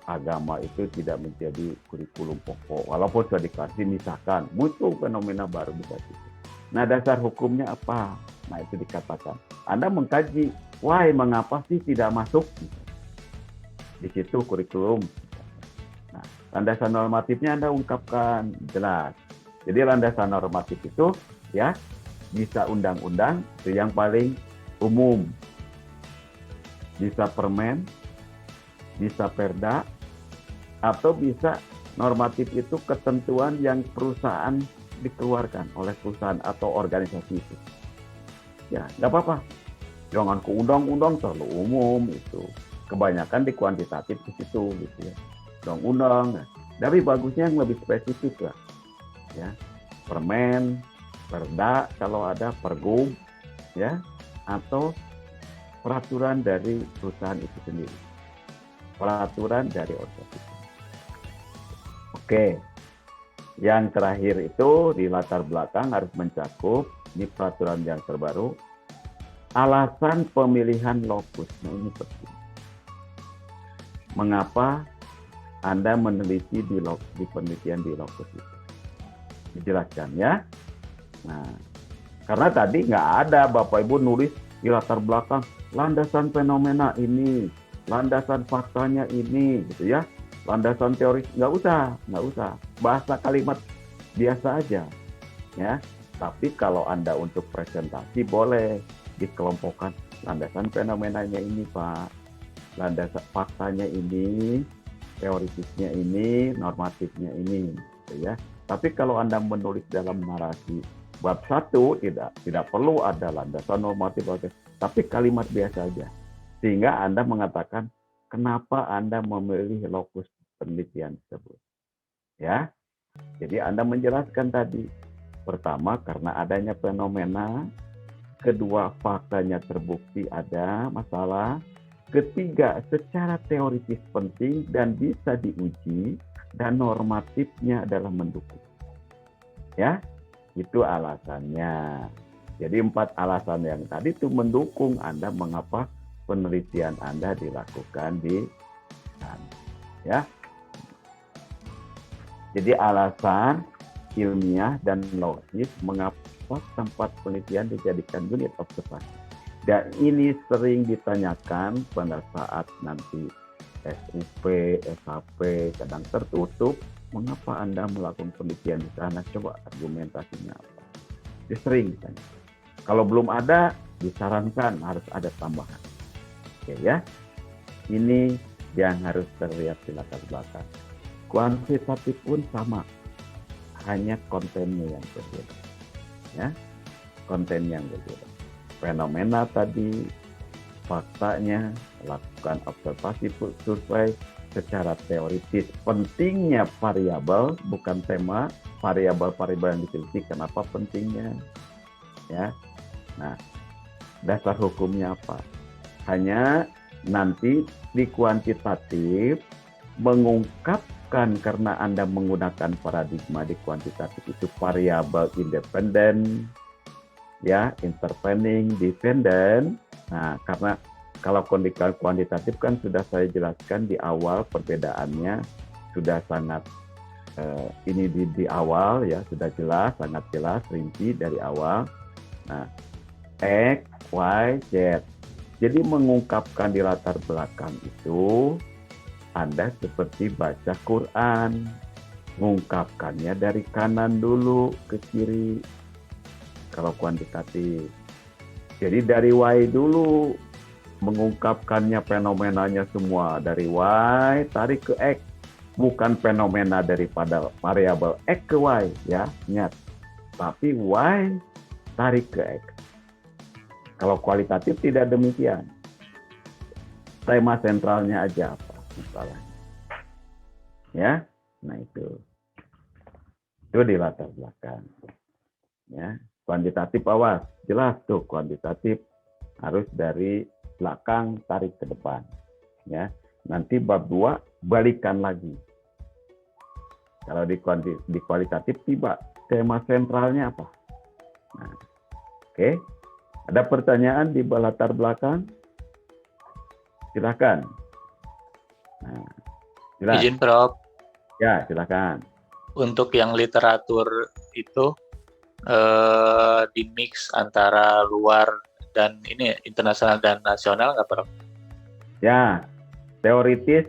agama itu tidak menjadi kurikulum pokok. Walaupun sudah dikasih, misalkan muncul fenomena baru bisa itu. Nah, dasar hukumnya apa? Nah, itu dikatakan. Anda mengkaji, why, mengapa sih tidak masuk? Di situ kurikulum. Nah, landasan normatifnya Anda ungkapkan jelas. Jadi landasan normatif itu ya bisa undang-undang itu yang paling umum. Bisa permen, bisa perda, atau bisa normatif itu ketentuan yang perusahaan dikeluarkan oleh perusahaan atau organisasi itu. Ya, nggak apa-apa. Jangan ke undang-undang terlalu umum itu. Kebanyakan di kuantitatif di situ gitu ya. Undang-undang. Nah, tapi bagusnya yang lebih spesifik lah. Ya. Permen, perda kalau ada, pergub ya, atau peraturan dari perusahaan itu sendiri. Peraturan dari organisasi. Oke. Yang terakhir itu di latar belakang harus mencakup ini peraturan yang terbaru. Alasan pemilihan lokus. Nah, ini penting. Mengapa Anda meneliti di penelitian di lokus itu? Dijelaskan ya. Nah, karena tadi nggak ada Bapak Ibu nulis di latar belakang landasan fenomena ini, landasan faktanya ini, gitu ya. Landasan teori nggak usah. Bahasa kalimat biasa aja, ya. Tapi kalau Anda untuk presentasi boleh dikelompokkan landasan fenomenanya ini, Pak. Landasan faktanya ini, teoritisnya ini, normatifnya ini, gitu ya. Tapi kalau Anda menulis dalam narasi bab 1 tidak perlu ada landasan normatif, tapi kalimat biasa aja. Sehingga Anda mengatakan kenapa Anda memilih lokus penelitian tersebut. Ya. Jadi Anda menjelaskan tadi, pertama karena adanya fenomena, kedua faktanya terbukti ada masalah, ketiga secara teoritis penting dan bisa diuji, dan normatifnya adalah mendukung. Ya, itu alasannya. Jadi 4 alasan yang tadi itu mendukung Anda mengapa penelitian Anda dilakukan di sana. Ya. Jadi alasan ilmiah dan logis mengapa tempat penelitian dijadikan unit observasi. Dan ini sering ditanyakan pada saat nanti SUP, SHP kadang tertutup, mengapa Anda melakukan penelitian di sana? Coba argumentasinya apa? Itu sering ditanya. Kalau belum ada, disarankan harus ada tambahan. Oke ya, ini yang harus terlihat di latar belakang. Kuantitatif pun sama, hanya kontennya yang berbeda. Ya, konten yang berbeda. Fenomena tadi, faktanya, lakukan observasi survei secara teoritis. Pentingnya variabel, bukan tema, variabel-variabel yang diteliti. Kenapa pentingnya? Ya, nah, dasar hukumnya apa? Hanya nanti di kuantitatif mengungkapkan karena Anda menggunakan paradigma di kuantitatif itu variabel independen, ya, intervening, dependent. Nah, karena kalau kuantitatif kan sudah saya jelaskan di awal perbedaannya sudah sangat ini di awal ya, sudah jelas, sangat jelas, rinci dari awal. Nah, X, Y, Z. Jadi mengungkapkan di latar belakang itu Anda seperti baca Quran, mengungkapkannya dari kanan dulu ke kiri. Kalau kuantitatif, jadi dari Y dulu, mengungkapkannya fenomenanya semua dari Y tarik ke X, bukan fenomena daripada variabel X ke Y ya, ingat, tapi Y tarik ke X. Kalau kualitatif tidak demikian, tema sentralnya aja apa misalnya. Ya, nah itu di latar belakang. Ya, kuantitatif awas, jelas tuh kuantitatif harus dari belakang tarik ke depan. Ya, nanti bab 2 balikan lagi. Kalau di kualitatif tiba tema sentralnya apa? Nah, oke. Ada pertanyaan di latar belakang? Silakan. Nah, silakan. Izin Prof, Ya, silakan. untuk yang literatur itu di mix antara luar dan ini internasional dan nasional nggak Prof? Ya, teoritis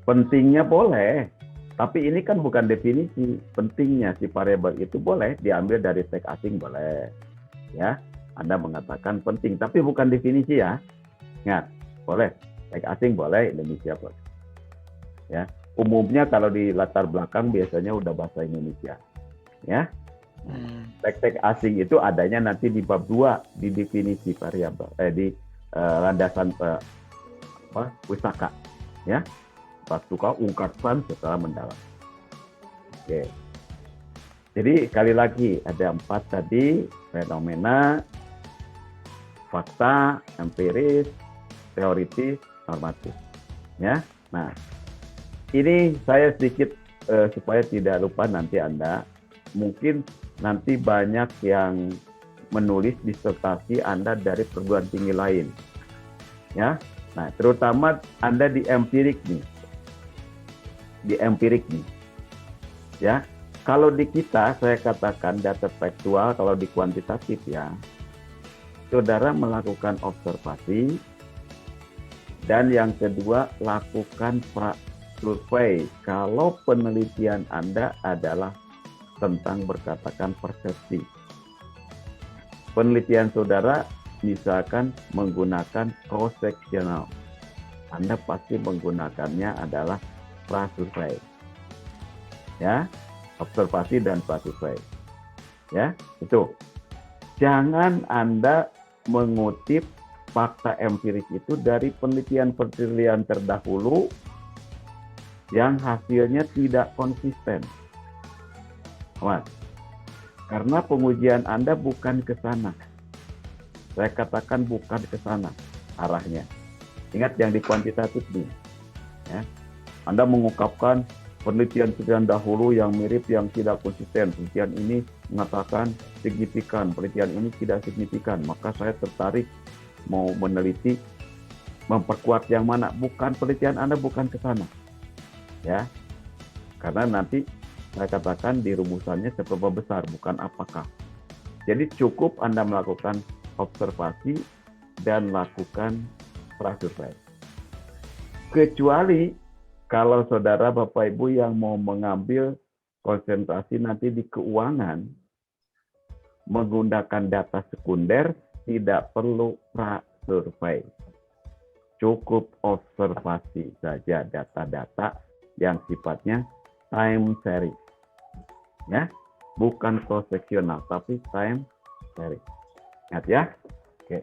pentingnya boleh, tapi ini kan bukan definisi. Pentingnya si variabel itu boleh diambil dari teks asing boleh. Ya, Anda mengatakan penting, tapi bukan definisi ya. Ingat, boleh. Teks asing boleh, Indonesia boleh. Ya, umumnya kalau di latar belakang biasanya udah bahasa Indonesia. Ya. Teks asing itu adanya nanti di bab 2 di definisi variabel di landasan pusaka, ya. Pasuka ungkapan setelah mendalam. Oke. Jadi sekali lagi ada 4 tadi, fenomena, fakta, empiris, teoritis, normatif. Ya. Nah, ini saya sedikit supaya tidak lupa nanti Anda mungkin nanti banyak yang menulis disertasi Anda dari perguruan tinggi lain. Ya. Nah, terutama Anda di empirik nih. Ya. Kalau di kita saya katakan data faktual, kalau di kuantitatif ya. Saudara melakukan observasi dan yang kedua lakukan survei kalau penelitian Anda adalah tentang berkatakan persepsi. Penelitian saudara misalkan menggunakan cross-sectional. Anda pasti menggunakannya adalah prasurvei. Ya, observasi dan prasurvei. Ya, itu. Jangan Anda mengutip fakta empirik itu dari penelitian-penelitian terdahulu yang hasilnya tidak konsisten. Mas, karena pengujian Anda bukan ke sana. Saya katakan bukan ke sana arahnya. Ingat yang di kuantitatif nih. Ya. Anda mengungkapkan penelitian-penelitian dahulu yang mirip yang tidak konsisten. Penelitian ini mengatakan signifikan, penelitian ini tidak signifikan. Maka saya tertarik mau meneliti memperkuat yang mana. Bukan penelitian Anda bukan ke sana. Ya. Karena nanti saya katakan di rumusannya seberapa besar, bukan apakah. Jadi cukup Anda melakukan observasi dan lakukan prasurvei. Kecuali kalau saudara Bapak Ibu yang mau mengambil konsentrasi nanti di keuangan, menggunakan data sekunder, tidak perlu prasurvei. Cukup observasi saja data-data yang sifatnya time series. Ya, bukan cross-sectional, tapi time series. Ingat ya? Oke.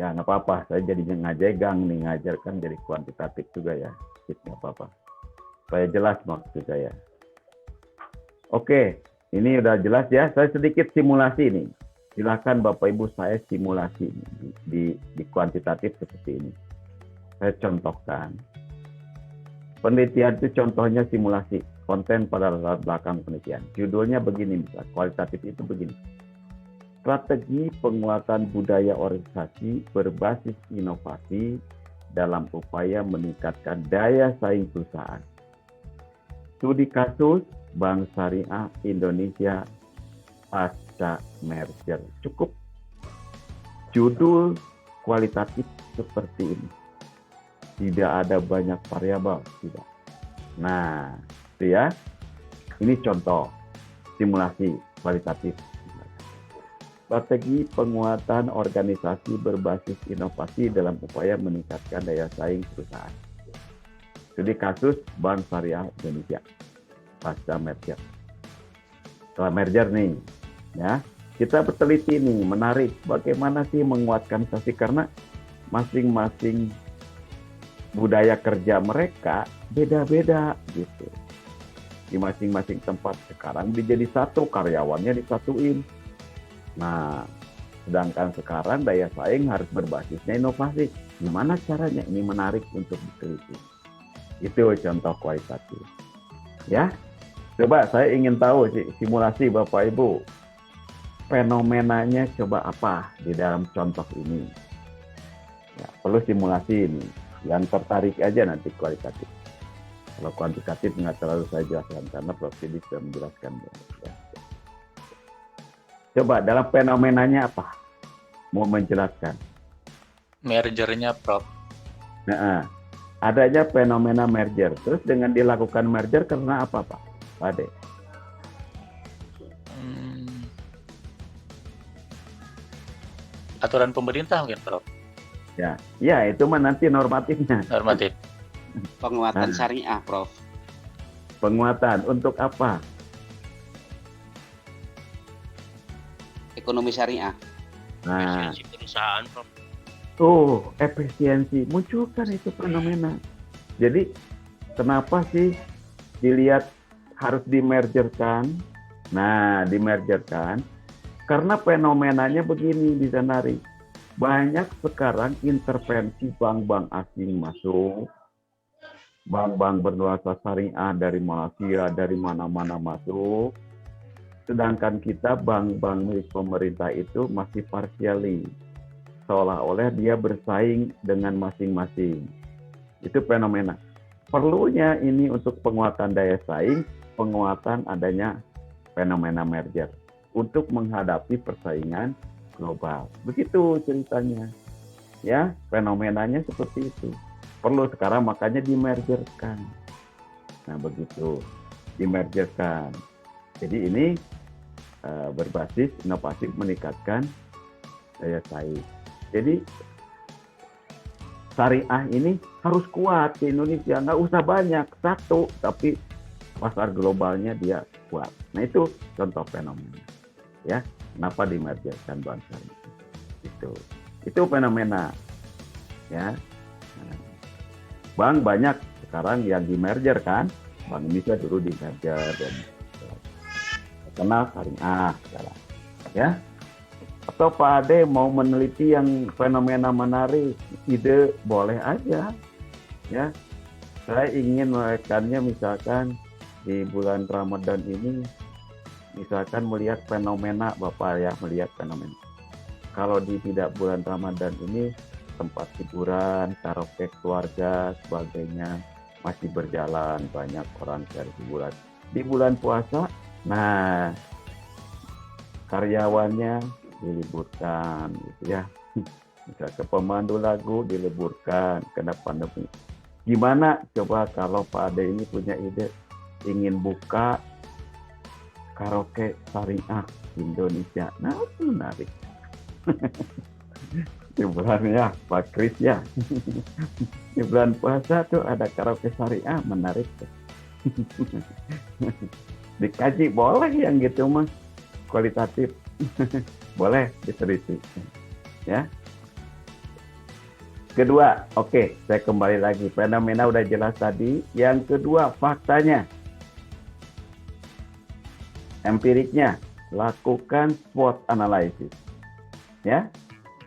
Ya, nggak apa-apa. Saya jadinya ngajegang nih, ngajarkan jadi kuantitatif juga ya. Nggak apa-apa. Supaya jelas maksud saya. Oke, ini udah jelas ya. Saya sedikit simulasi nih. Silakan Bapak Ibu saya simulasi di kuantitatif seperti ini. Saya contohkan. Penelitian itu contohnya simulasi konten pada latar belakang penelitian. Judulnya begini, misalnya kualitatif itu begini. Strategi penguatan budaya organisasi berbasis inovasi dalam upaya meningkatkan daya saing perusahaan. Studi kasus Bank Syariah Indonesia pasca merger. Cukup. Judul kualitatif seperti ini. Tidak ada banyak variabel, tidak. Nah, itu ya. Ini contoh simulasi kualitatif. Strategi penguatan organisasi berbasis inovasi dalam upaya meningkatkan daya saing perusahaan. Studi kasus Bank Syariah Indonesia pasca merger. Setelah merger nih, ya kita berteliti nih, menarik bagaimana sih menguatkan organisasi karena masing-masing budaya kerja mereka beda-beda gitu. Di masing-masing tempat sekarang dijadi satu, karyawannya disatuin. Nah, sedangkan sekarang daya saing harus berbasisnya inovasi. Gimana caranya ini menarik untuk diteliti? Itu contoh kualitatif. Ya, coba saya ingin tahu simulasi Bapak Ibu. Fenomenanya coba apa di dalam contoh ini? Ya, perlu simulasi ini. Yang tertarik aja nanti kualitatif. Kalau kuantitatif nggak terlalu saya jelaskan karena Prof. Sidik sudah menjelaskan. Ya. Coba dalam fenomenanya apa? Mau menjelaskan? Mergernya, Prof. Nah, adanya fenomena merger. Terus dengan dilakukan merger karena apa, Pak? Pak Ade? Aturan pemerintah mungkin, Prof. Ya, itu mah nanti normatifnya. Normatif. Penguatan syariah, Prof. Penguatan untuk apa? Ekonomi syariah. Nah, Efisiensi perusahaan, Prof. efisiensi. Munculkan itu fenomena. Jadi, kenapa sih dilihat harus dimergerkan? Nah, dimergerkan karena fenomenanya begini di Zanari. Banyak sekarang intervensi bank-bank asing masuk. Bank-bank bernuansa syariah dari Malaysia, dari mana-mana masuk. Sedangkan kita bank-bank milik pemerintah itu masih partially. Seolah-olah dia bersaing dengan masing-masing. Itu fenomena. Perlunya ini untuk penguatan daya saing, penguatan adanya fenomena merger. Untuk menghadapi persaingan global. Begitu ceritanya. Ya, fenomenanya seperti itu. Perlu sekarang makanya dimergerkan. Nah, begitu. Dimergerkan. Jadi ini berbasis inovatif meningkatkan daya saing. Jadi syariah ini harus kuat di Indonesia. Nggak usah banyak, satu, tapi pasar globalnya dia kuat. Nah, itu contoh fenomena. Ya, kenapa dimergerkan bank syariah? Itu fenomena. Ya. Bank banyak sekarang yang di-merger kan. Bank Indonesia dulu di-merger dan kenal syariah sekarang. Ya. Atau Pak Ade mau meneliti yang fenomena menarik, ide boleh aja. Ya. Saya ingin merekannya misalkan di bulan Ramadan ini misalkan melihat fenomena Bapak ya, melihat fenomena. Kalau di tidak bulan Ramadan ini tempat hiburan, karaoke keluarga, sebagainya masih berjalan, banyak orang cari hiburan. Di bulan puasa, nah karyawannya diliburkan, gitu ya. Bisa ke pemandu lagu diliburkan karena pandemi. Gimana coba kalau Pak Ade ini punya ide ingin buka karaoke syariah Indonesia? Nah, itu menarik. Di bulan ya Pak Kris ya. Di bulan puasa tuh ada karaoke syariah, menarik tuh. Dikaji boleh yang gitu mas, kualitatif. Boleh diteliti. Ya. Kedua, oke, saya kembali lagi. Fenomena udah jelas tadi. Yang kedua, faktanya. Empiriknya, lakukan SWOT analysis. Ya,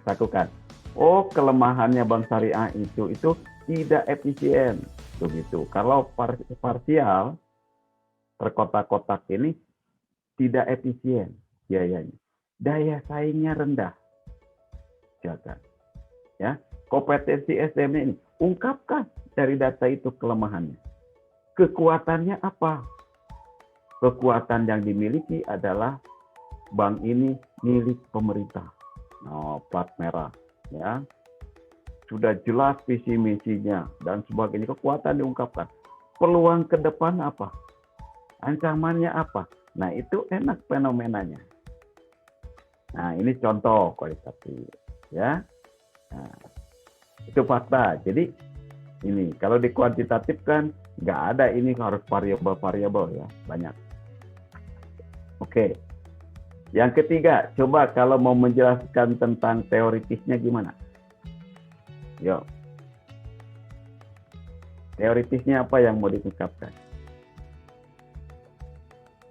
lakukan. Oh, kelemahannya bank syariah itu tidak efisien. Begitu. Kalau parsial, terkotak-kotak ini tidak efisien biayanya. Daya saingnya rendah. Jaga. Ya, kompetensi SDM ini ungkapkan dari data itu kelemahannya. Kekuatannya apa? Kekuatan yang dimiliki adalah bank ini milik pemerintah. Nah, plat merah, ya. Sudah jelas visi misinya dan sebagainya, kekuatan diungkapkan. Peluang ke depan apa? Ancamannya apa? Nah, itu enak fenomenanya. Nah, ini contoh kualitatif, ya. Nah, itu fakta. Jadi ini kalau di kuantitatif kan nggak ada ini, harus variabel-variabel ya, banyak. Oke. Yang ketiga, coba kalau mau menjelaskan tentang teoritisnya gimana? Yo. Teoritisnya apa yang mau diungkapkan?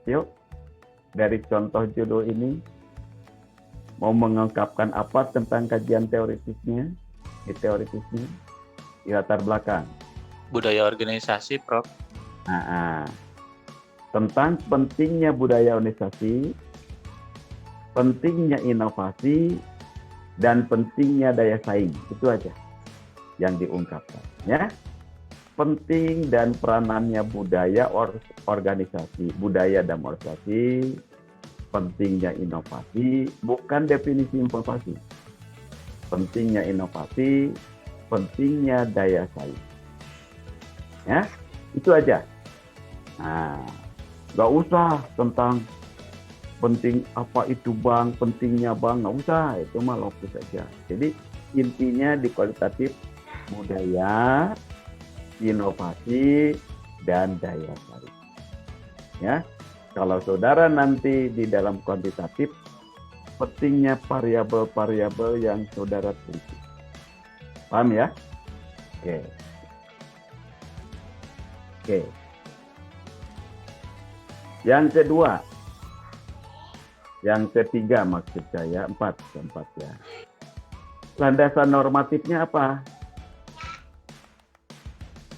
Yuk, dari contoh judul ini, mau mengungkapkan apa tentang kajian teoritisnya, di latar belakang. Budaya organisasi, Prof. Tentang pentingnya budaya organisasi, pentingnya inovasi, dan pentingnya daya saing. Itu aja yang diungkapkan. Ya, penting dan peranannya budaya organisasi, budaya dan organisasi, pentingnya inovasi, bukan definisi inovasi. Pentingnya inovasi, pentingnya daya saing. Ya, itu aja. Nah, nggak usah tentang penting apa itu bank, pentingnya bank, nggak usah, itu mah lokus saja. Jadi intinya di kualitatif budaya, inovasi, dan daya saing. Ya, kalau saudara nanti di dalam kuantitatif, pentingnya variabel-variabel yang saudara teliti. Paham ya? Oke. Yang kedua, yang ketiga maksud saya, empat ya. Landasan normatifnya apa?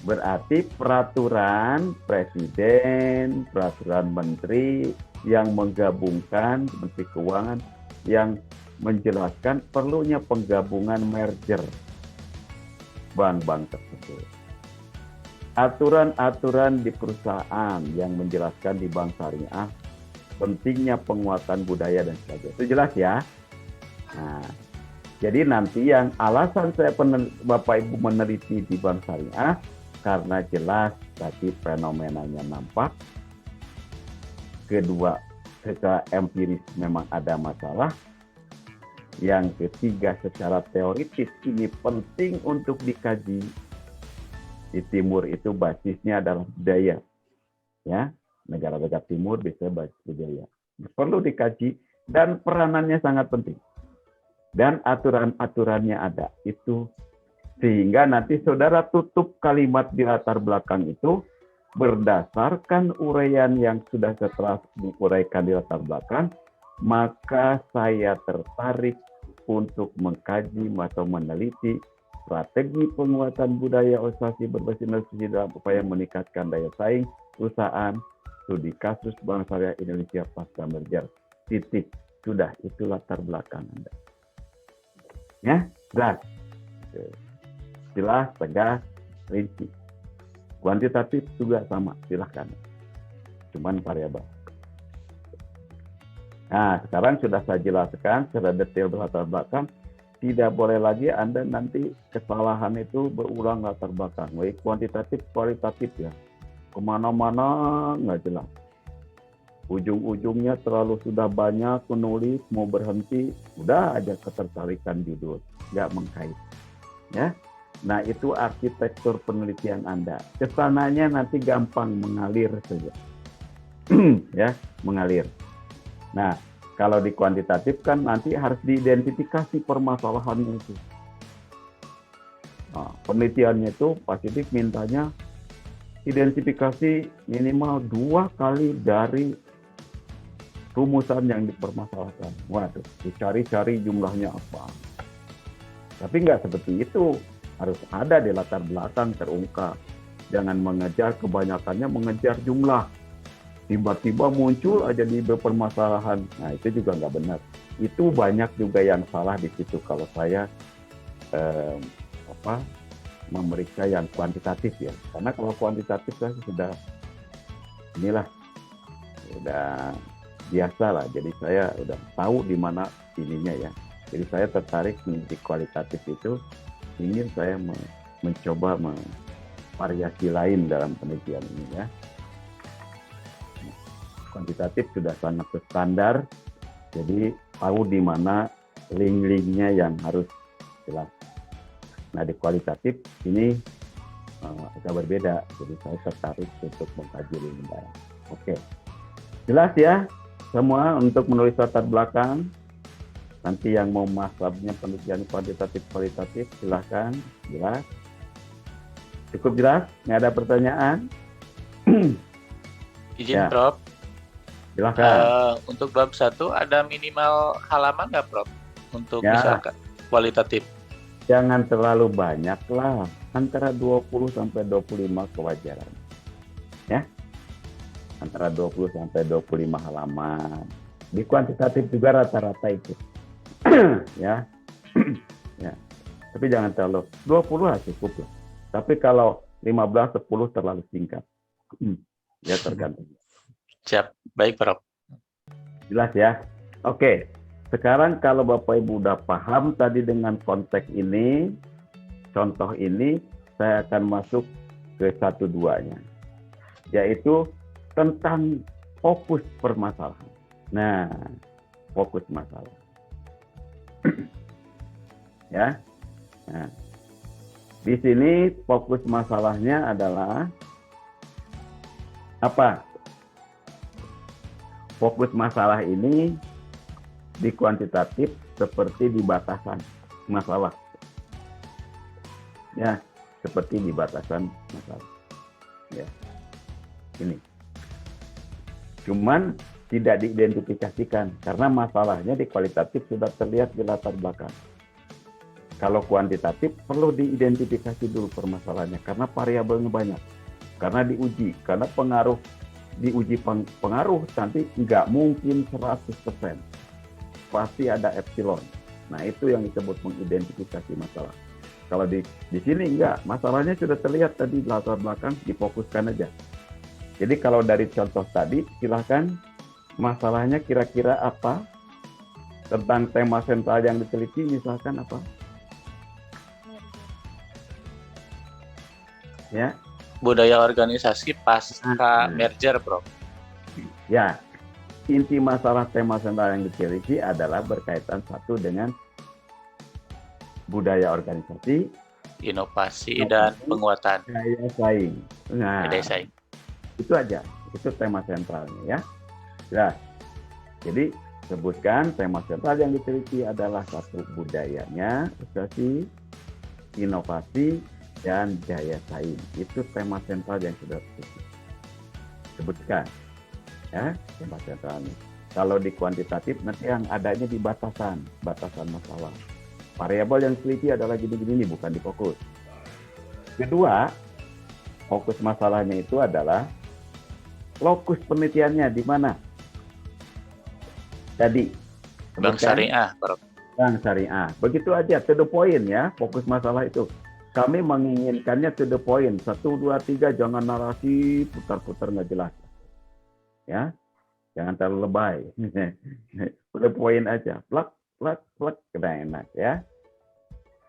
Berarti peraturan presiden, peraturan menteri yang menggabungkan Menteri Keuangan yang menjelaskan perlunya penggabungan merger bank-bank tersebut. Aturan-aturan di perusahaan yang menjelaskan di bank syariah pentingnya penguatan budaya dan sebagainya. Itu jelas ya. Nah, jadi nanti yang alasan saya Bapak Ibu meneliti di bank syariah karena jelas tadi fenomenanya nampak. Kedua, secara empiris memang ada masalah. Yang ketiga, secara teoritis ini penting untuk dikaji. Di timur itu basisnya adalah budaya. Ya, negara-negara timur bisa basis budaya. Perlu dikaji dan peranannya sangat penting. Dan aturan-aturannya ada. Itu sehingga nanti saudara tutup kalimat di latar belakang itu berdasarkan uraian yang sudah setelah diuraikan di latar belakang, maka saya tertarik untuk mengkaji atau meneliti strategi penguatan budaya organisasi berbasis inovasi dalam upaya meningkatkan daya saing perusahaan, studi kasus Bank Syariah Indonesia pasca merger. Titik. Sudah, itu latar belakang Anda. Ya, jelas. Jelas, tegas, rinci. Kuantitatif juga sama, silahkan. Cuman variabel. Nah, sekarang sudah saya jelaskan secara detail latar belakang. Tidak boleh lagi Anda nanti kesalahan itu berulang latar belakang. Baik kuantitatif, kualitatif ya. Kemana-mana nggak jelas. Ujung-ujungnya terlalu sudah banyak menulis, mau berhenti, udah aja ketertarikan judul. Nggak mengkait. Ya. Nah, itu arsitektur penelitian Anda. Kesananya nanti gampang mengalir saja. Ya, mengalir. Nah, kalau di kuantitatif kan nanti harus diidentifikasi permasalahannya itu. Nah, penelitiannya itu positif mintanya identifikasi minimal 2 kali dari rumusan yang dipermasalahkan. Waduh, dicari-cari jumlahnya apa. Tapi nggak seperti itu. Harus ada di latar belakang terungkap. Jangan mengejar, kebanyakannya mengejar jumlah. Tiba-tiba muncul aja di permasalahan. Nah, itu juga nggak benar. Itu banyak juga yang salah di situ kalau saya memeriksa yang kuantitatif ya. Karena kalau kuantitatif saya sudah biasa lah. Jadi saya udah tahu di mana ininya ya. Jadi saya tertarik di kualitatif itu, ingin saya mencoba variasi lain dalam penelitian ini ya. Kuantitatif sudah sangat standar, jadi tahu di mana link-linknya yang harus jelas. Nah, di kualitatif ini agak berbeda, jadi saya tertarik untuk mengkaji link dalam. Oke, jelas ya semua untuk menulis latar belakang. Nanti yang mau masalahnya penelitian kuantitatif kualitatif silahkan jelas. Cukup jelas? Nggak ada pertanyaan? Izin Ya. Prof. Silahkan. Untuk bab 1 ada minimal halaman nggak Prof? Untuk Ya. misalkan kualitatif. Jangan terlalu banyak lah. Antara 20 sampai 25 kewajaran. Ya. Antara 20 sampai 25 halaman. Di kuantitatif juga rata-rata itu. Ya. Ya. Tapi jangan terlalu 20 lah cukup lah. Tapi kalau 15 10 terlalu singkat. Ya tergantung. Siap. Baik Prof. Jelas ya? Oke. Sekarang kalau Bapak Ibu udah paham tadi dengan konteks ini, contoh ini, saya akan masuk ke 1-2-nya. Yaitu tentang fokus permasalahan. Nah, fokus masalah. Ya. Nah, di sini fokus masalahnya adalah apa? Fokus masalah ini di kuantitatif seperti di batasan masalah. Ya, seperti di batasan masalah. Ya. Ini. Cuman tidak diidentifikasikan karena masalahnya di kualitatif sudah terlihat di latar belakang. Kalau kuantitatif perlu diidentifikasi dulu permasalahannya karena variabelnya banyak. Karena diuji, karena pengaruh diuji pengaruh nanti nggak mungkin 100%. Pasti ada epsilon. Nah, itu yang disebut mengidentifikasi masalah. Kalau di sini enggak, masalahnya sudah terlihat tadi di latar belakang, difokuskan aja. Jadi kalau dari contoh tadi, silahkan masalahnya kira-kira apa? Tentang tema sentral yang diteliti, misalkan apa? Ya. Budaya organisasi pasca merger, Prof. Ya. Inti masalah tema sentral yang diteliti adalah berkaitan satu dengan budaya organisasi, inovasi dan penguatan daya saing. Nah, daya saing. itu aja. Itu tema sentralnya ya. Ya. Jadi sebutkan tema sentral yang diteliti adalah satu budayanya, organisasi, inovasi, dan daya saing. Itu tema sentral yang sudah diteliti. Sebutkan. Ya, tema sentralnya. Kalau di kuantitatif nanti yang adanya di batasan masalah. Variabel yang diteliti adalah gini-gini, bukan di fokus. Kedua, fokus masalahnya itu adalah lokus penelitiannya di mana? Tadi. Bank syariah, Prof. Bank syariah. Begitu aja, to the point ya, fokus masalah itu. Kami menginginkannya to the point. 1, 2, 3, jangan narasi putar-putar nggak jelas. Ya, jangan terlalu lebay. Udah poin aja, plak, kena enak ya.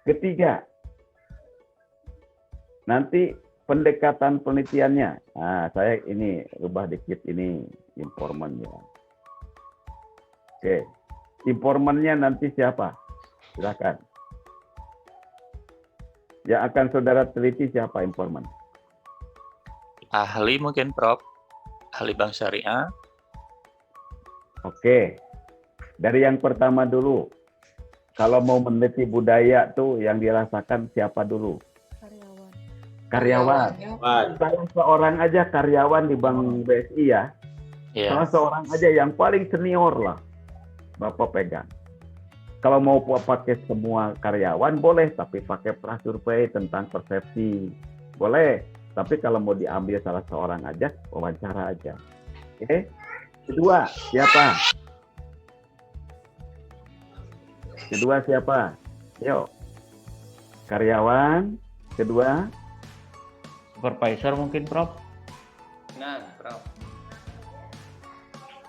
Ketiga, nanti pendekatan penelitiannya. Nah, saya ini rubah dikit ini informannya. Oke, informannya nanti siapa? Silakan. Yang akan saudara teliti siapa informan? Ahli mungkin, Prof. Ahli bank syariah. Oke, dari yang pertama dulu. Kalau mau meneliti budaya tuh yang dirasakan siapa dulu? Karyawan. Salah seorang aja karyawan di Bank BSI ya. Salah seorang aja yang paling senior lah. Bapak pegang. Kalau mau pakai semua karyawan boleh, tapi pakai prasurvei tentang persepsi. Boleh. Tapi kalau mau diambil salah seorang aja, wawancara aja. Oke. Kedua, siapa? Yuk. Karyawan. Kedua. Supervisor mungkin, Prof. Nah, Prof.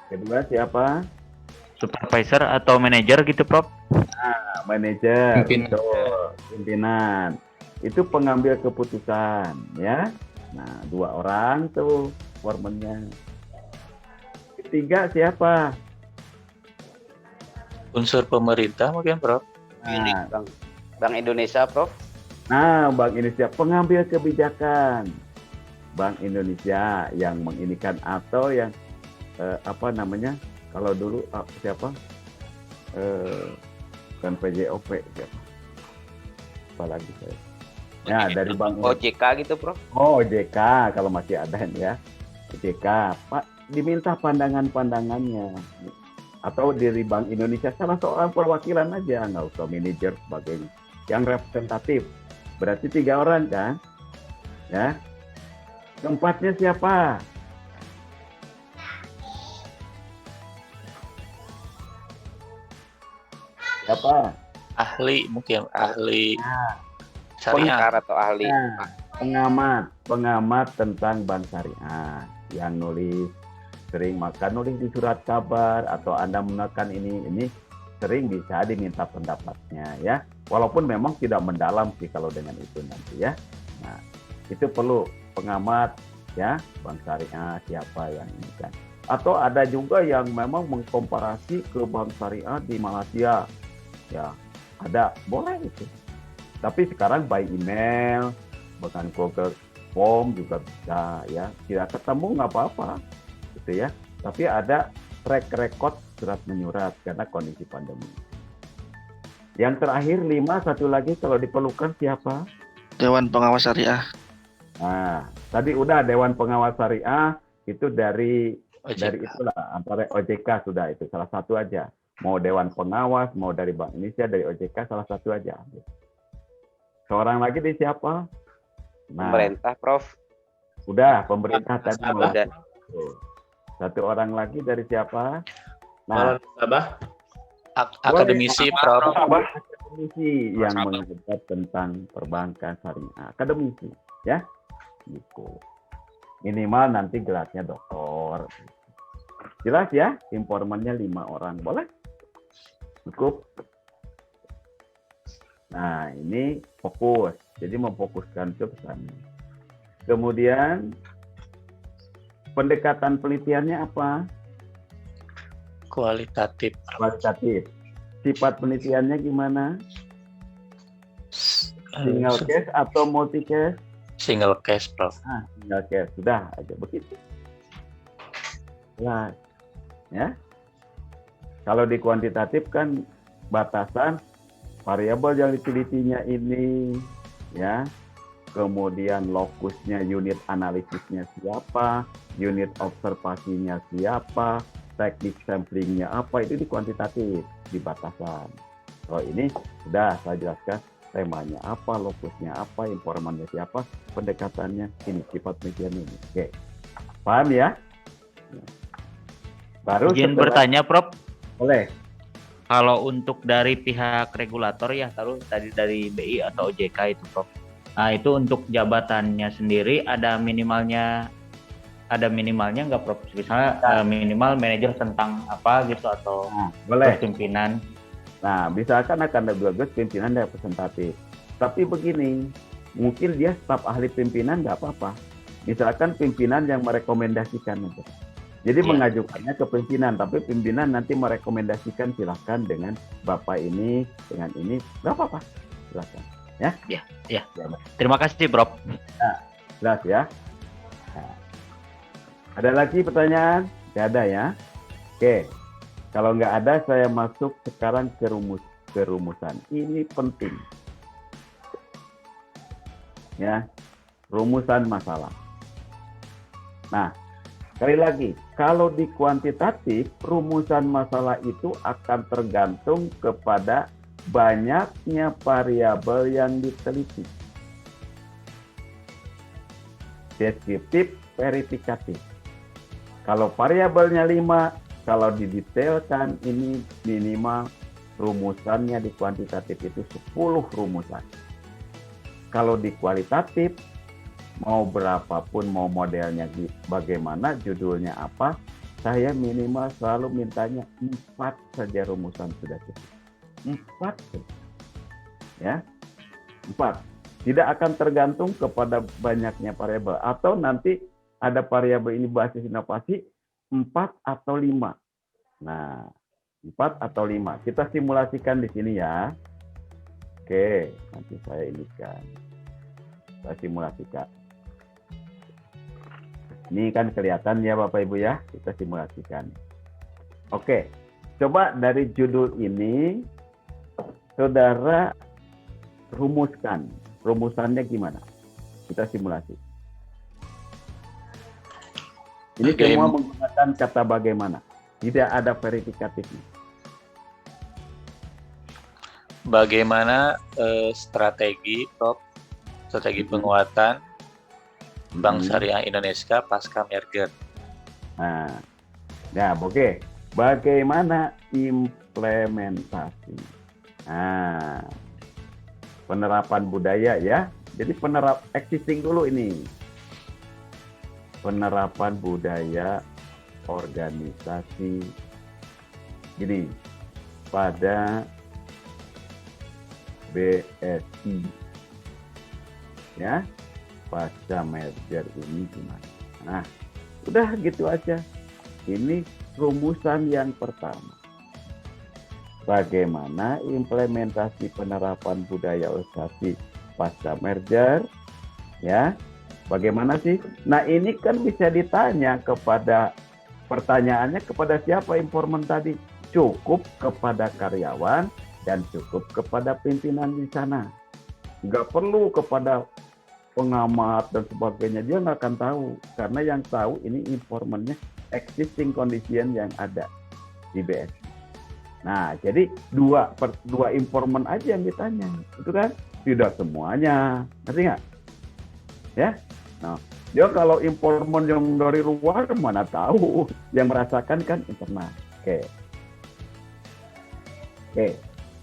Kedua siapa? Supervisor atau manajer gitu, Prof. Nah, manajer. Pimpinan. Betul. Pimpinan. Itu pengambil keputusan, ya. Nah, 2 orang tuh formennya. Ketiga siapa? Unsur pemerintah mungkin, Prof. Nah, Bank Indonesia, Prof. Bank Indonesia pengambil kebijakan. Bank Indonesia yang menginikan atau yang apa namanya? Kalau dulu siapa? Kan PJOP siapa? Apalagi saya. Ya, dari Bank Indonesia. OJK gitu, Prof. Oh, OJK kalau masih ada ya. OJK, Pak, diminta pandangan-pandangannya. Atau dari Bank Indonesia salah seorang perwakilan aja, nggak usah manajer sebagainya. Yang representatif. Berarti 3 orang kan? Ya. Keempatnya siapa? Siapa? Ahli mungkin ahli Nah, syariah. Pakar atau ahli. pengamat tentang bank syariah yang nulis sering, maka nulis di surat kabar atau Anda menggunakan ini sering bisa diminta pendapatnya ya. Walaupun memang tidak mendalam sih kalau dengan itu nanti ya. Nah, itu perlu pengamat ya, bank syariah siapa yang ini kan. Atau ada juga yang memang mengkomparasi ke bank syariah di Malaysia. Ya, ada, boleh itu. Tapi sekarang by email, bahkan Google Form juga bisa ya. Tidak ketemu nggak apa-apa, gitu ya. Tapi ada track record surat menyurat karena kondisi pandemi. Yang terakhir 5, satu lagi kalau diperlukan siapa? Dewan Pengawas Syariah. Nah, tadi udah Dewan Pengawas Syariah itu dari OJK. itulah antara OJK sudah itu salah satu aja. Mau Dewan Pengawas, mau dari Bank Indonesia, dari OJK salah satu aja. Seorang lagi di siapa? Nah, Pemerintah, Prof. udah pemerintah tadi. Udah. Satu orang lagi dari siapa? Malah Nah, Sabah. Akademisi, Prof. akademisi yang mengajar tentang perbankan syariah. Akademisi, ya. Gitu. Minimal nanti gelarnya doktor. Jelas ya, informannya 5 orang. Boleh? Cukup. Nah, ini fokus. Jadi memfokuskan ke sana. Kemudian pendekatan penelitiannya apa? Kualitatif. Kualitatif. Sifat penelitiannya gimana? Single case atau multi case? Single case, Prof. Single case. Sudah aja begitu. Nah, ya. Kalau di kuantitatif kan batasan variabel yang ditelitinya ini, ya. Kemudian lokusnya, unit analisisnya siapa, unit observasinya siapa, teknik samplingnya apa, itu di kuantitatif, di batasan. Kalau ini sudah saya jelaskan temanya apa, lokusnya apa, informannya siapa, pendekatannya ini, sifat penelitian ini. Oke, paham ya? Baru Izin setelah- bertanya, Prof. boleh. Kalau untuk dari pihak regulator ya, taruh tadi dari BI atau OJK itu, Prof. Nah, itu untuk jabatannya sendiri ada minimalnya nggak, Prof? Misalnya minimal manajer tentang apa gitu atau Nah, boleh. pimpinan. Nah, misalkan akan ada 12 pimpinan representatif. Tapi begini, mungkin dia staf ahli pimpinan nggak apa-apa. Misalkan pimpinan yang merekomendasikan aja. Jadi Iya. mengajukannya ke pimpinan, tapi pimpinan nanti merekomendasikan silahkan dengan Bapak ini, dengan ini, nggak apa-apa. Silahkan. Ya. Terima kasih, Prof. Jelas ya. Nah, ada lagi pertanyaan? Nggak ada ya? Oke. Kalau nggak ada, saya masuk sekarang ke rumusan. Ini penting. Ya, rumusan masalah. Nah, sekali lagi, kalau di kuantitatif, rumusan masalah itu akan tergantung kepada banyaknya variabel yang diteliti. Deskriptif, verifikatif. Kalau variabelnya 5, kalau didetailkan ini minimal rumusannya di kuantitatif itu 10 rumusan. Kalau di kualitatif, mau berapapun, mau modelnya bagaimana, judulnya apa, saya minimal selalu mintanya 4 saja rumusan sudah cukup. 4. Ya. 4. Tidak akan tergantung kepada banyaknya variabel. Atau nanti ada variabel ini basis inovasi, 4 atau 5. Nah, 4 atau 5. Kita simulasikan di sini ya. Oke, nanti saya inikan. Saya simulasikan. Ini kan kelihatan ya Bapak Ibu ya, kita simulasikan. Oke, coba dari judul ini, saudara rumuskan rumusannya gimana? Kita simulasi. Ini Oke. semua menggunakan kata bagaimana. Tidak ada verifikatifnya. Bagaimana strategi, Prof? Strategi penguatan Bank Syariah Indonesia pasca merger. Nah, oke. Bagaimana implementasi? Nah, penerapan budaya ya. Jadi existing dulu ini. Penerapan budaya organisasi gini pada BSI ya, pasca merger ini gimana? Nah, udah gitu aja. Ini rumusan yang pertama. Bagaimana implementasi penerapan budaya organisasi pasca merger? Ya, bagaimana sih? Nah, ini kan bisa ditanya kepada pertanyaannya kepada siapa informan tadi? Cukup kepada karyawan dan cukup kepada pimpinan di sana. Nggak perlu kepada pengamat dan sebagainya. Dia nggak akan tahu. Karena yang tahu ini informannya existing condition yang ada di BS. Nah, jadi dua informan aja yang ditanya. Itu kan tidak semuanya. Ngerti nggak? Ya? Nah, dia kalau informan yang dari luar mana tahu. Yang merasakan kan internal. Oke.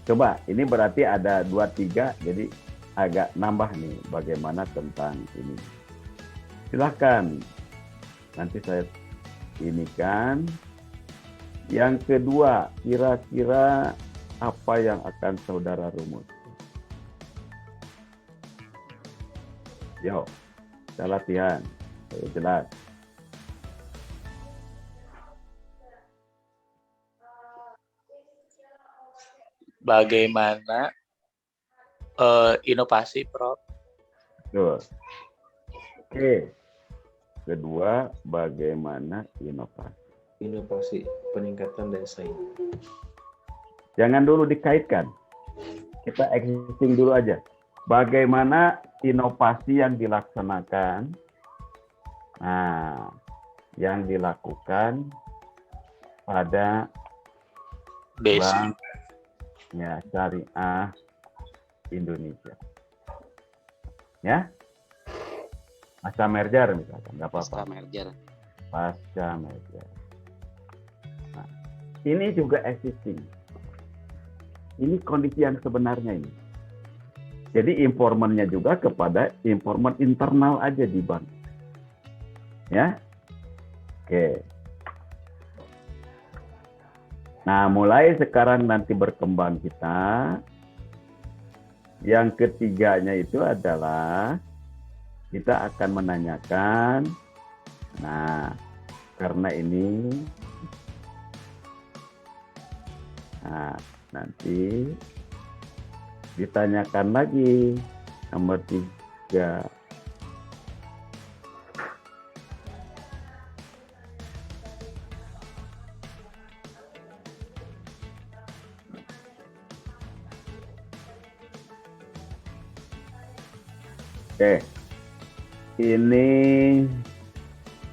Coba, ini berarti ada 2-3, jadi agak nambah nih bagaimana tentang ini. Silahkan, nanti saya ini kan. Yang kedua, kira-kira apa yang akan saudara rumus? Yo, kita latihan. Jelas. Bagaimana inovasi, Prof? Tuh. Oke. Kedua, bagaimana inovasi? Inovasi, peningkatan daya saing. Jangan dulu dikaitkan. Kita existing dulu aja. Bagaimana inovasi yang dilaksanakan? Nah, yang dilakukan pada BSI. Bank ya, Syariah Indonesia. Ya? Pasca merger misalkan, nggak apa-apa. Pasca merger. Nah, ini juga existing. Ini kondisi yang sebenarnya ini. Jadi informannya juga kepada informan internal aja di bank. Ya? Oke. Nah, mulai sekarang nanti berkembang kita. Yang ketiganya itu adalah kita akan menanyakan, nah, karena ini, nah, nanti ditanyakan lagi nomor 3. Oke, ini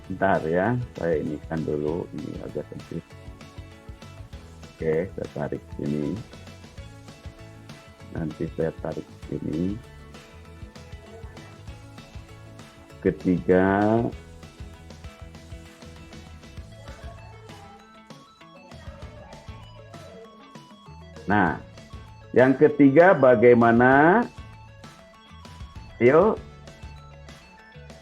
bentar ya, saya ini kan dulu, ini agak sempit. Oke, saya tarik sini. Nanti saya tarik sini. Ketiga, nah, yang ketiga bagaimana? Yuk.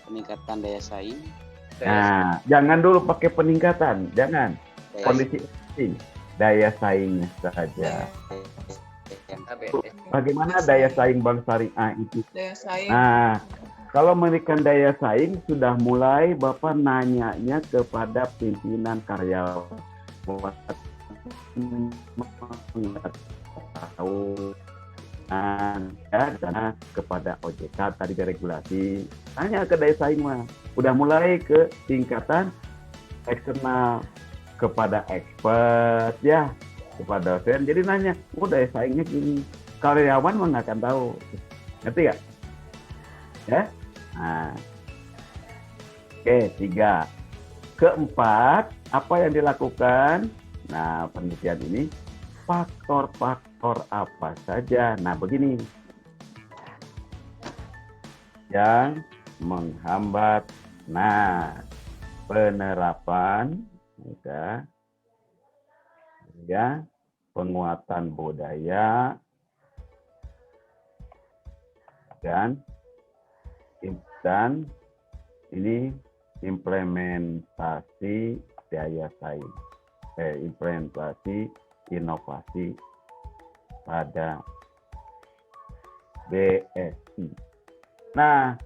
Peningkatan daya saing. Nah, jangan dulu pakai peningkatan, jangan. Kondisi existing, daya saingnya saja. Bagaimana daya saing Bank Syariah itu? Daya saing. Nah, kalau memberikan daya saing sudah mulai Bapak nanyanya kepada pimpinan karyawan. Tahu ya, karena kepada OJK tadi regulasi, tanya ke daya saing mah. Udah mulai ke tingkatan eksternal kepada expert ya, kepada dosen. Jadi nanya, daya saingnya gini. Karyawan mah nggak akan tahu. Ngerti nggak? Ya. Nah, oke, 3. Keempat, apa yang dilakukan? Nah, penelitian ini faktor-faktor apa saja? Nah, begini. Yang menghambat penerapan ya, penguatan budaya dan ini implementasi daya saing, implementasi inovasi pada BSI. Nah,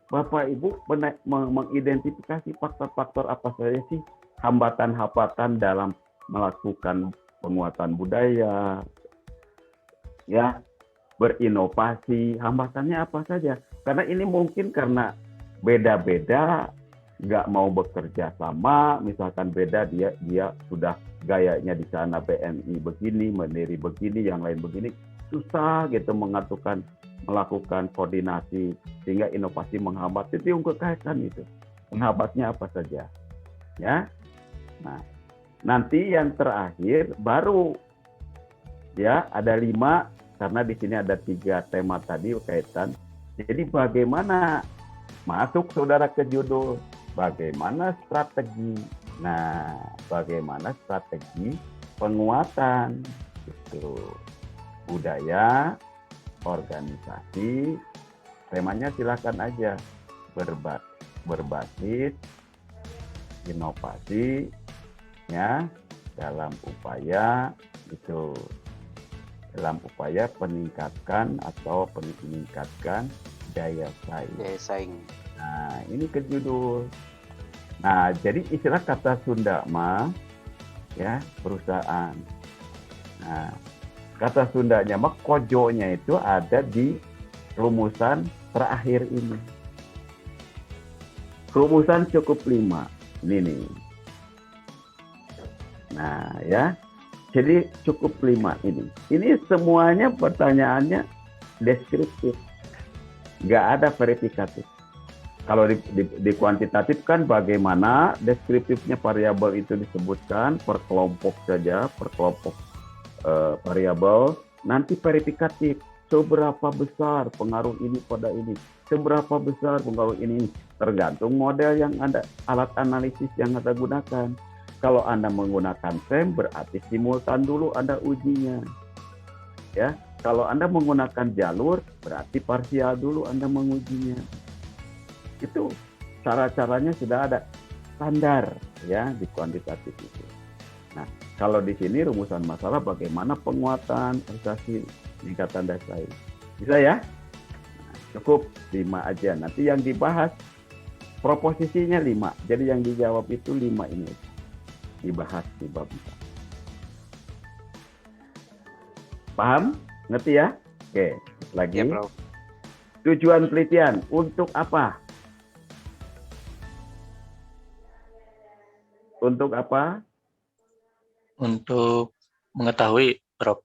Bapak Ibu mengidentifikasi faktor-faktor apa saja sih hambatan-hambatan dalam melakukan penguatan budaya, ya, berinovasi, hambatannya apa saja? Karena ini mungkin karena beda-beda, nggak mau bekerja sama, misalkan beda dia sudah gayanya di sana BNI begini, Mandiri begini, yang lain begini, susah gitu melakukan koordinasi sehingga inovasi menghambat. Itu yang kekaitan itu. Penghambatnya apa saja? Ya. Nah, nanti yang terakhir baru ya ada 5 karena di sini ada 3 tema tadi kaitan. Jadi bagaimana masuk saudara ke judul, bagaimana strategi. Nah, bagaimana strategi penguatan itu budaya, organisasi, temanya silakan aja berbasis inovasi ya dalam upaya meningkatkan daya saing. Nah, ini ke judul. Nah, jadi istilah kata Sunda mah ya perusahaan. Nah, kata Sundanya mah kojonya itu ada di rumusan terakhir ini. Rumusan cukup 5. Ini nih. Nah, ya. Jadi cukup 5 ini. Ini semuanya pertanyaannya deskriptif. Nggak ada verifikatif. Kalau di kuantitatif kan bagaimana deskriptifnya variabel itu disebutkan per kelompok saja, per kelompok variabel. Nanti verifikatif, seberapa besar pengaruh ini pada ini, seberapa besar pengaruh ini, tergantung model yang Anda, alat analisis yang Anda gunakan. Kalau Anda menggunakan SEM, berarti simultan dulu Anda ujinya. Ya, kalau Anda menggunakan jalur, berarti parsial dulu Anda mengujinya. Itu cara-caranya sudah ada standar ya di kuantitatif itu. Nah, kalau di sini rumusan masalah bagaimana penguatan organisasi peningkatan daya saing. Bisa ya? Nah, cukup 5 aja. Nanti yang dibahas proposisinya 5. Jadi yang dijawab itu 5 ini. Dibahas di bab 4. Paham? Ngerti ya? Oke, lagi. Ya, Bro. Tujuan penelitian untuk apa? Untuk apa? Untuk mengetahui, Prof.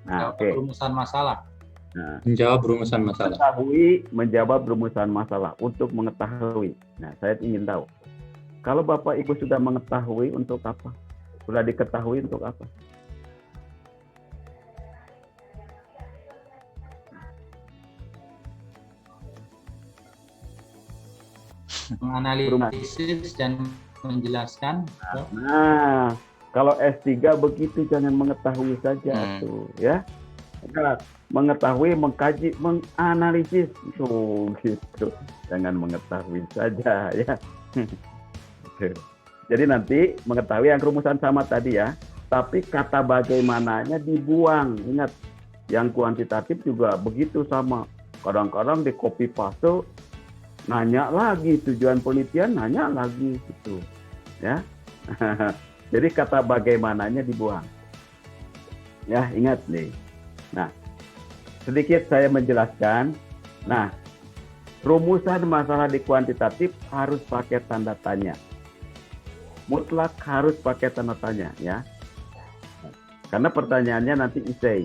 Nah, oke. Rumusan masalah. Nah, Menjawab rumusan masalah. menjawab rumusan masalah untuk mengetahui. Nah, saya ingin tahu. Kalau Bapak Ibu sudah mengetahui untuk apa? Sudah diketahui untuk apa? Menganalisis dan menjelaskan. Nah, kalau S3 begitu, jangan mengetahui saja tuh, ya. Nah, mengetahui, mengkaji, menganalisis tuh gitu. Jangan mengetahui saja ya. Jadi nanti mengetahui yang rumusan sama tadi ya, tapi kata bagaimananya dibuang. Ingat, yang kuantitatif juga begitu sama. Kadang-kadang di copy paste, nanya lagi tujuan penelitian, nanya lagi gitu, ya. Jadi kata bagaimananya dibuang. Ya, ingat nih. Nah, sedikit saya menjelaskan. Nah, rumusan masalah di kuantitatif harus pakai tanda tanya. Mutlak harus pakai tanda tanya ya. Karena pertanyaannya nanti essay.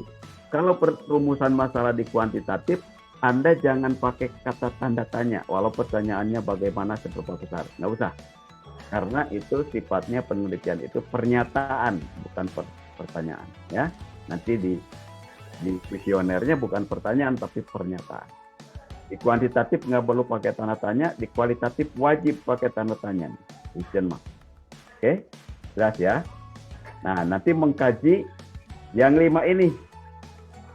Kalau rumusan masalah di kuantitatif Anda jangan pakai kata tanda tanya, walau pertanyaannya bagaimana seberapa besar. Nggak usah. Karena itu sifatnya penelitian itu pernyataan, bukan pertanyaan. Ya, nanti di kuesionernya bukan pertanyaan, tapi pernyataan. Di kuantitatif nggak perlu pakai tanda tanya, di kualitatif wajib pakai tanda tanya. Question mark. Oke, jelas ya. Nah, nanti mengkaji yang 5 ini.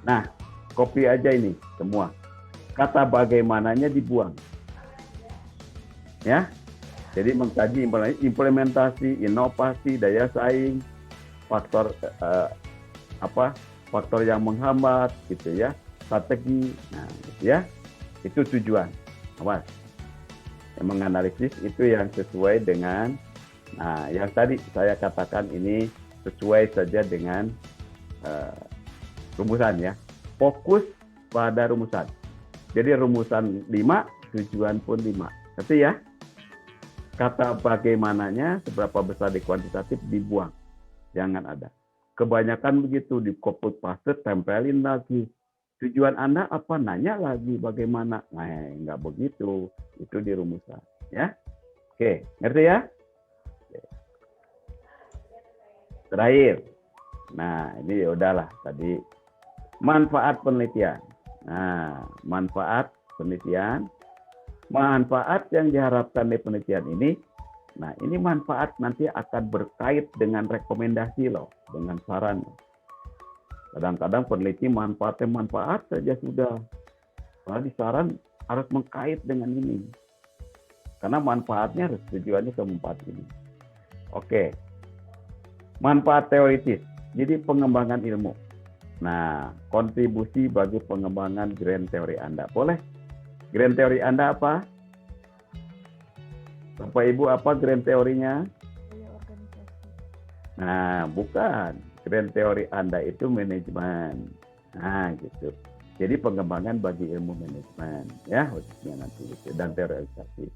Nah, copy aja ini semua. Kata bagaimananya dibuang. Ya. Jadi mengkaji implementasi, inovasi, daya saing, faktor faktor yang menghambat gitu ya, strategi. Nah, gitu ya. Itu tujuan. Awas. Yang menganalisis itu yang sesuai dengan yang tadi saya katakan ini sesuai saja dengan rumusan ya. Fokus pada rumusan. Jadi rumusan 5, tujuan pun 5. Ngerti ya? Kata bagaimananya, seberapa besar di kuantitatif dibuang. Jangan ada. Kebanyakan begitu, di copy paste, tempelin lagi. Tujuan Anda apa? Nanya lagi bagaimana. Nah, nggak begitu. Itu di rumusan. Ya? Oke, ngerti ya? Terakhir. Nah, ini udahlah tadi. Manfaat penelitian. Nah, manfaat penelitian. Manfaat yang diharapkan dari penelitian ini, nah ini manfaat nanti akan berkait dengan rekomendasi loh, dengan saran. Kadang-kadang peneliti manfaat saja sudah. Malah di saran harus mengkait dengan ini. Karena manfaatnya harus tujuannya ke manfaat ini. Oke. Manfaat teoritis. Jadi pengembangan ilmu. Nah, kontribusi bagi pengembangan grand teori Anda. Boleh? Grand teori Anda apa? Bapak Ibu, apa grand teorinya? Nah, bukan. Grand teori Anda itu manajemen. Nah, gitu. Jadi pengembangan bagi ilmu manajemen, ya, khususnya nanti gitu, dan teorisasi.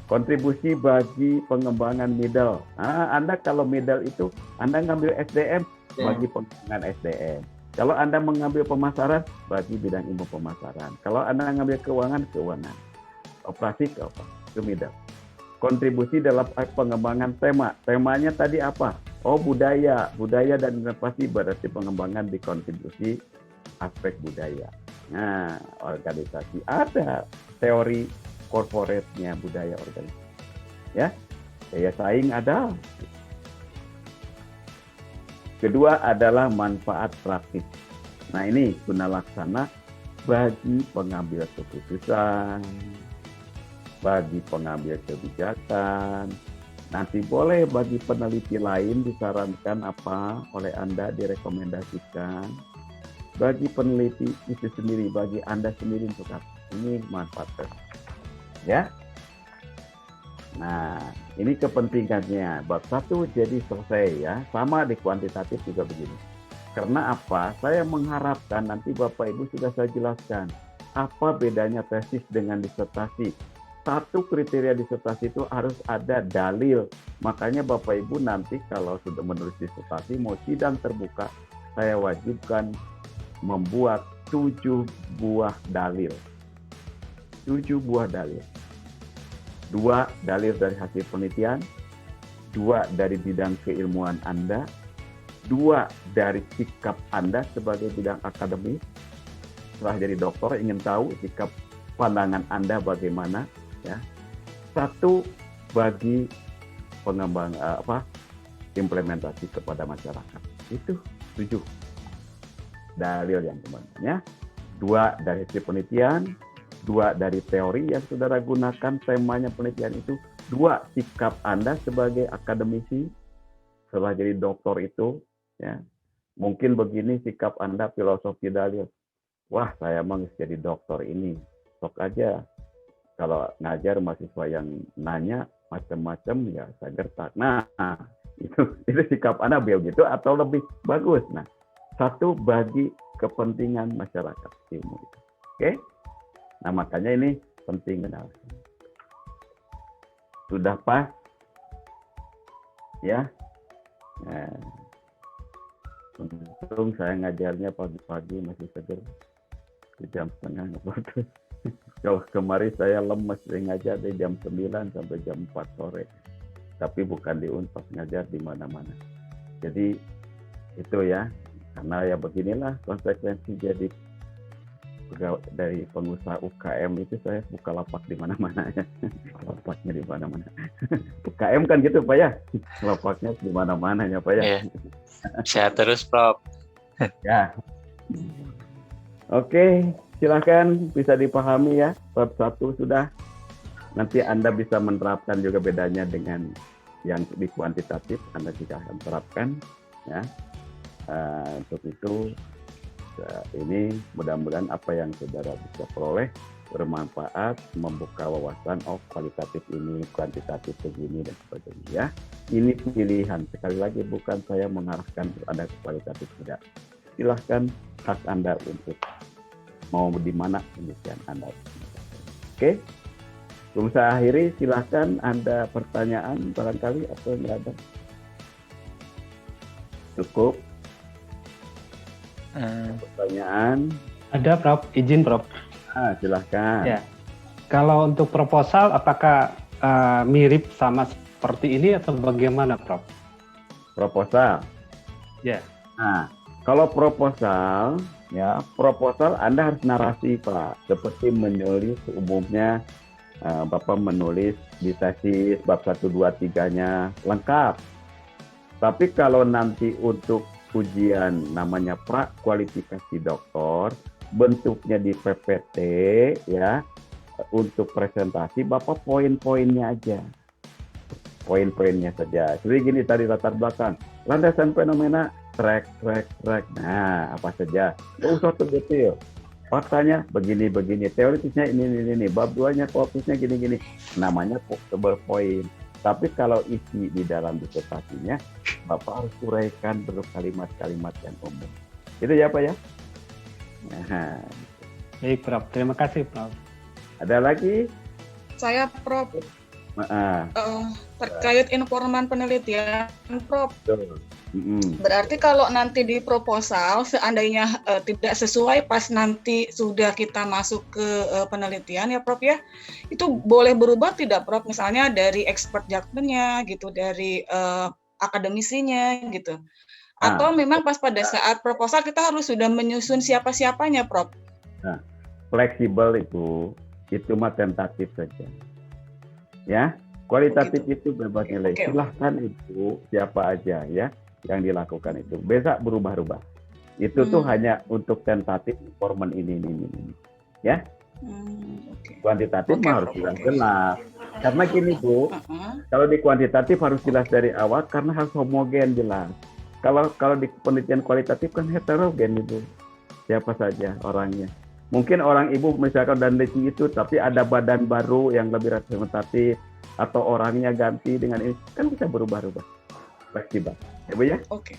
Kontribusi bagi pengembangan middle. Nah, Anda kalau middle itu Anda ngambil SDM bagi pengembangan SDM. Kalau Anda mengambil pemasaran, bagi bidang ilmu pemasaran. Kalau Anda mengambil keuangan, keuangan. Operasi, ke middle. Kontribusi dalam pengembangan tema. Temanya tadi apa? Oh, budaya. Budaya dan inovasi berarti pengembangan di kontribusi aspek budaya. Nah, organisasi. Ada teori corporate-nya budaya organisasi. Ya, daya saing ada. Kedua adalah manfaat praktis. Nah, ini guna laksana bagi pengambil keputusan, bagi pengambil kebijakan. Nanti boleh bagi peneliti lain disarankan apa oleh Anda direkomendasikan. Bagi peneliti itu sendiri, bagi Anda sendiri untuk apa? Ini manfaat praktis. Ya. Nah, ini kepentingannya. Bab 1 jadi selesai ya. Sama di kuantitatif juga begini. Karena apa? Saya mengharapkan nanti Bapak Ibu sudah saya jelaskan. Apa bedanya tesis dengan disertasi? Satu kriteria disertasi itu harus ada dalil. Makanya Bapak Ibu nanti kalau sudah menulis disertasi, mau sidang terbuka, saya wajibkan membuat 7 buah dalil. 7 buah dalil. 2 dalil dari hasil penelitian, 2 dari bidang keilmuan Anda, 2 dari sikap Anda sebagai bidang akademis. Setelah jadi doktor ingin tahu sikap pandangan Anda bagaimana, ya. 1 bagi pengembang implementasi kepada masyarakat. Itu 7 dalil yang kemarin, 2 dari hasil penelitian, 2 dari teori yang saudara gunakan, temanya penelitian itu, 2 sikap Anda sebagai akademisi setelah jadi doktor itu, ya. Mungkin begini sikap Anda filosofi dalil. Wah, saya mau jadi doktor ini. Sok aja kalau ngajar mahasiswa yang nanya macam-macam ya saya gertak. Nah, itu sikap Anda begitu atau lebih bagus. Nah, 1 bagi kepentingan masyarakat ilmu itu. Oke? Nah, makanya ini penting benar. Sudah pas? Ya. Nah, untung saya ngajarnya pagi-pagi masih seger. jam setengah nggak. Kalau kemarin saya lemes ngajar dari jam 9 sampai jam 4 sore. Tapi bukan di Unpad, ngajar di mana-mana. Jadi itu ya, karena ya beginilah konsekuensi jadi dari pengusaha UKM itu saya buka lapak di mana-mana ya. Lapaknya di mana-mana. UKM kan gitu Pak ya. Lapaknya di mana-mana ya Pak ya. Iya. Sehat terus, Prof. Ya. Oke, silakan bisa dipahami ya. Bab 1 sudah. Nanti Anda bisa menerapkan juga bedanya dengan yang di kuantitatif, Anda juga akan terapkan ya. Untuk itu ini mudah-mudahan apa yang saudara bisa peroleh bermanfaat, membuka wawasan kualitatif ini, kuantitatif begini dan sebagainya ya. Ini pilihan, sekali lagi bukan saya mengarahkan Anda ke kualitatif, tidak. Silahkan hak Anda untuk mau di mana penelitian Anda. Oke. Sebelum saya akhiri, silahkan Anda pertanyaan barangkali atau nggak ada? Cukup. Pertanyaan? Ada, Prof. Izin, Prof. Silahkan. Ya. Kalau untuk proposal, apakah mirip sama seperti ini atau bagaimana, Prof? Proposal? Ya. Nah, kalau proposal, ya proposal Anda harus narasi, Pak. Seperti menulis umumnya, Bapak menulis di tesis bab 1, 2, 3-nya lengkap. Tapi kalau nanti untuk ujian namanya prakualifikasi doktor, bentuknya di PPT ya, untuk presentasi Bapak poin-poinnya aja. Poin-poinnya saja. Jadi gini tadi latar belakang, landasan fenomena, track. Nah, apa saja. Nggak usah terdetail. Faktanya begini, teoritisnya ini, bab 2-nya fokusnya gini. Namanya berpoin. Tapi kalau isi di dalam disertasinya, Bapak harus uraikan berkalimat-kalimat yang umum. Itu ya Pak ya? Nah. Baik, Prof. Terima kasih, Prof. Ada lagi? Saya, Prof. Terkait informan penelitian, Prof. Berarti kalau nanti di proposal seandainya tidak sesuai pas nanti sudah kita masuk ke penelitian ya Prof ya, itu boleh berubah tidak Prof? Misalnya dari expert judgment-nya gitu, dari akademisinya gitu. Atau memang pas pada saat proposal kita harus sudah menyusun siapa-siapanya Prof? Nah, fleksibel itu mah tentatif saja. Ya, kualitatif itu bebas nilai. Silahkan itu siapa aja ya yang dilakukan itu. Besok berubah-ubah. Itu tuh hanya untuk tentatif informan ini. Ya. Kuantitatif mah harus jelas. Karena gini Bu, kalau di kuantitatif harus jelas dari awal karena harus homogen jelas. Kalau di penelitian kualitatif kan heterogen itu. Siapa saja orangnya. Mungkin orang ibu misalkan dan itu, tapi ada badan baru yang lebih representatif atau orangnya ganti dengan ini, kan bisa berubah-ubah. Fleksibel. Ya Bu ya? Oke.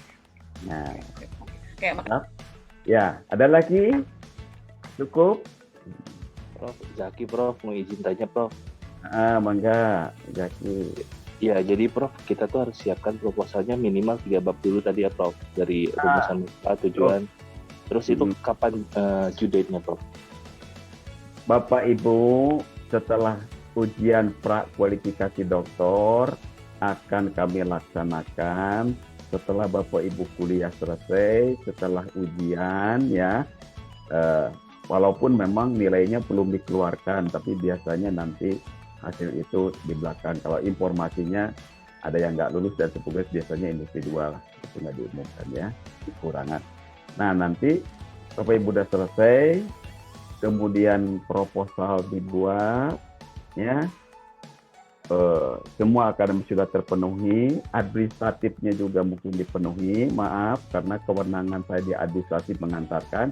Nah. Oke, maaf. Ya, ada lagi? Cukup? Prof, Zaki Prof, mau izin tanya Prof. Mangga, Zaki. Ya, jadi Prof, kita tuh harus siapkan proposalnya minimal 3 bab dulu tadi ya Prof. Dari rumusan tujuan. Terus itu kapan due date-nya Prof? Bapak Ibu, setelah ujian prakualifikasi doktor akan kami laksanakan setelah Bapak Ibu kuliah selesai, setelah ujian ya. Walaupun memang nilainya belum dikeluarkan, tapi biasanya nanti hasil itu di belakang. Kalau informasinya ada yang nggak lulus dan setugas biasanya individual, itu nggak diumumkan ya, kekurangan. Nah nanti Bapak Ibu sudah selesai, kemudian proposal dibuat, ya, semua akademik sudah terpenuhi, administratifnya juga mungkin dipenuhi, maaf karena kewenangan saya di administratif mengantarkan,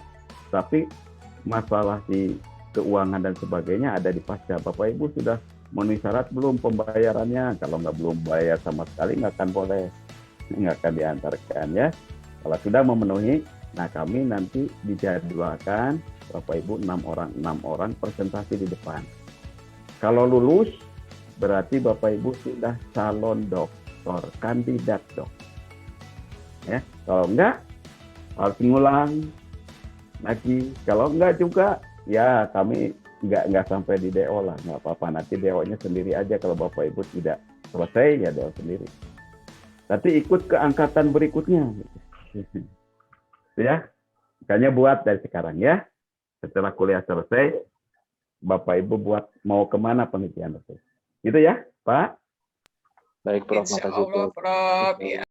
tapi masalah di keuangan dan sebagainya ada di pasca. Bapak Ibu sudah memenuhi syarat belum pembayarannya? Kalau belum bayar sama sekali nggak akan diantarkan ya. Kalau sudah memenuhi, nah kami nanti dijadwalkan Bapak Ibu 6 orang presentasi di depan. Kalau lulus berarti Bapak Ibu sudah calon doktor, kandidat dokter. Ya, kalau enggak harus ngulang lagi. Kalau enggak juga, ya kami nggak sampai di DO lah, nggak apa-apa. Nanti DO-nya sendiri aja kalau Bapak Ibu tidak selesai ya DO sendiri. Nanti ikut ke angkatan berikutnya. Ya, makanya buat dari sekarang ya. Setelah kuliah selesai, Bapak Ibu buat mau kemana penelitian itu. Gitu ya, Pak? Baik, Prof. Insya Makasih, Allah, Prof. Prof. Ya.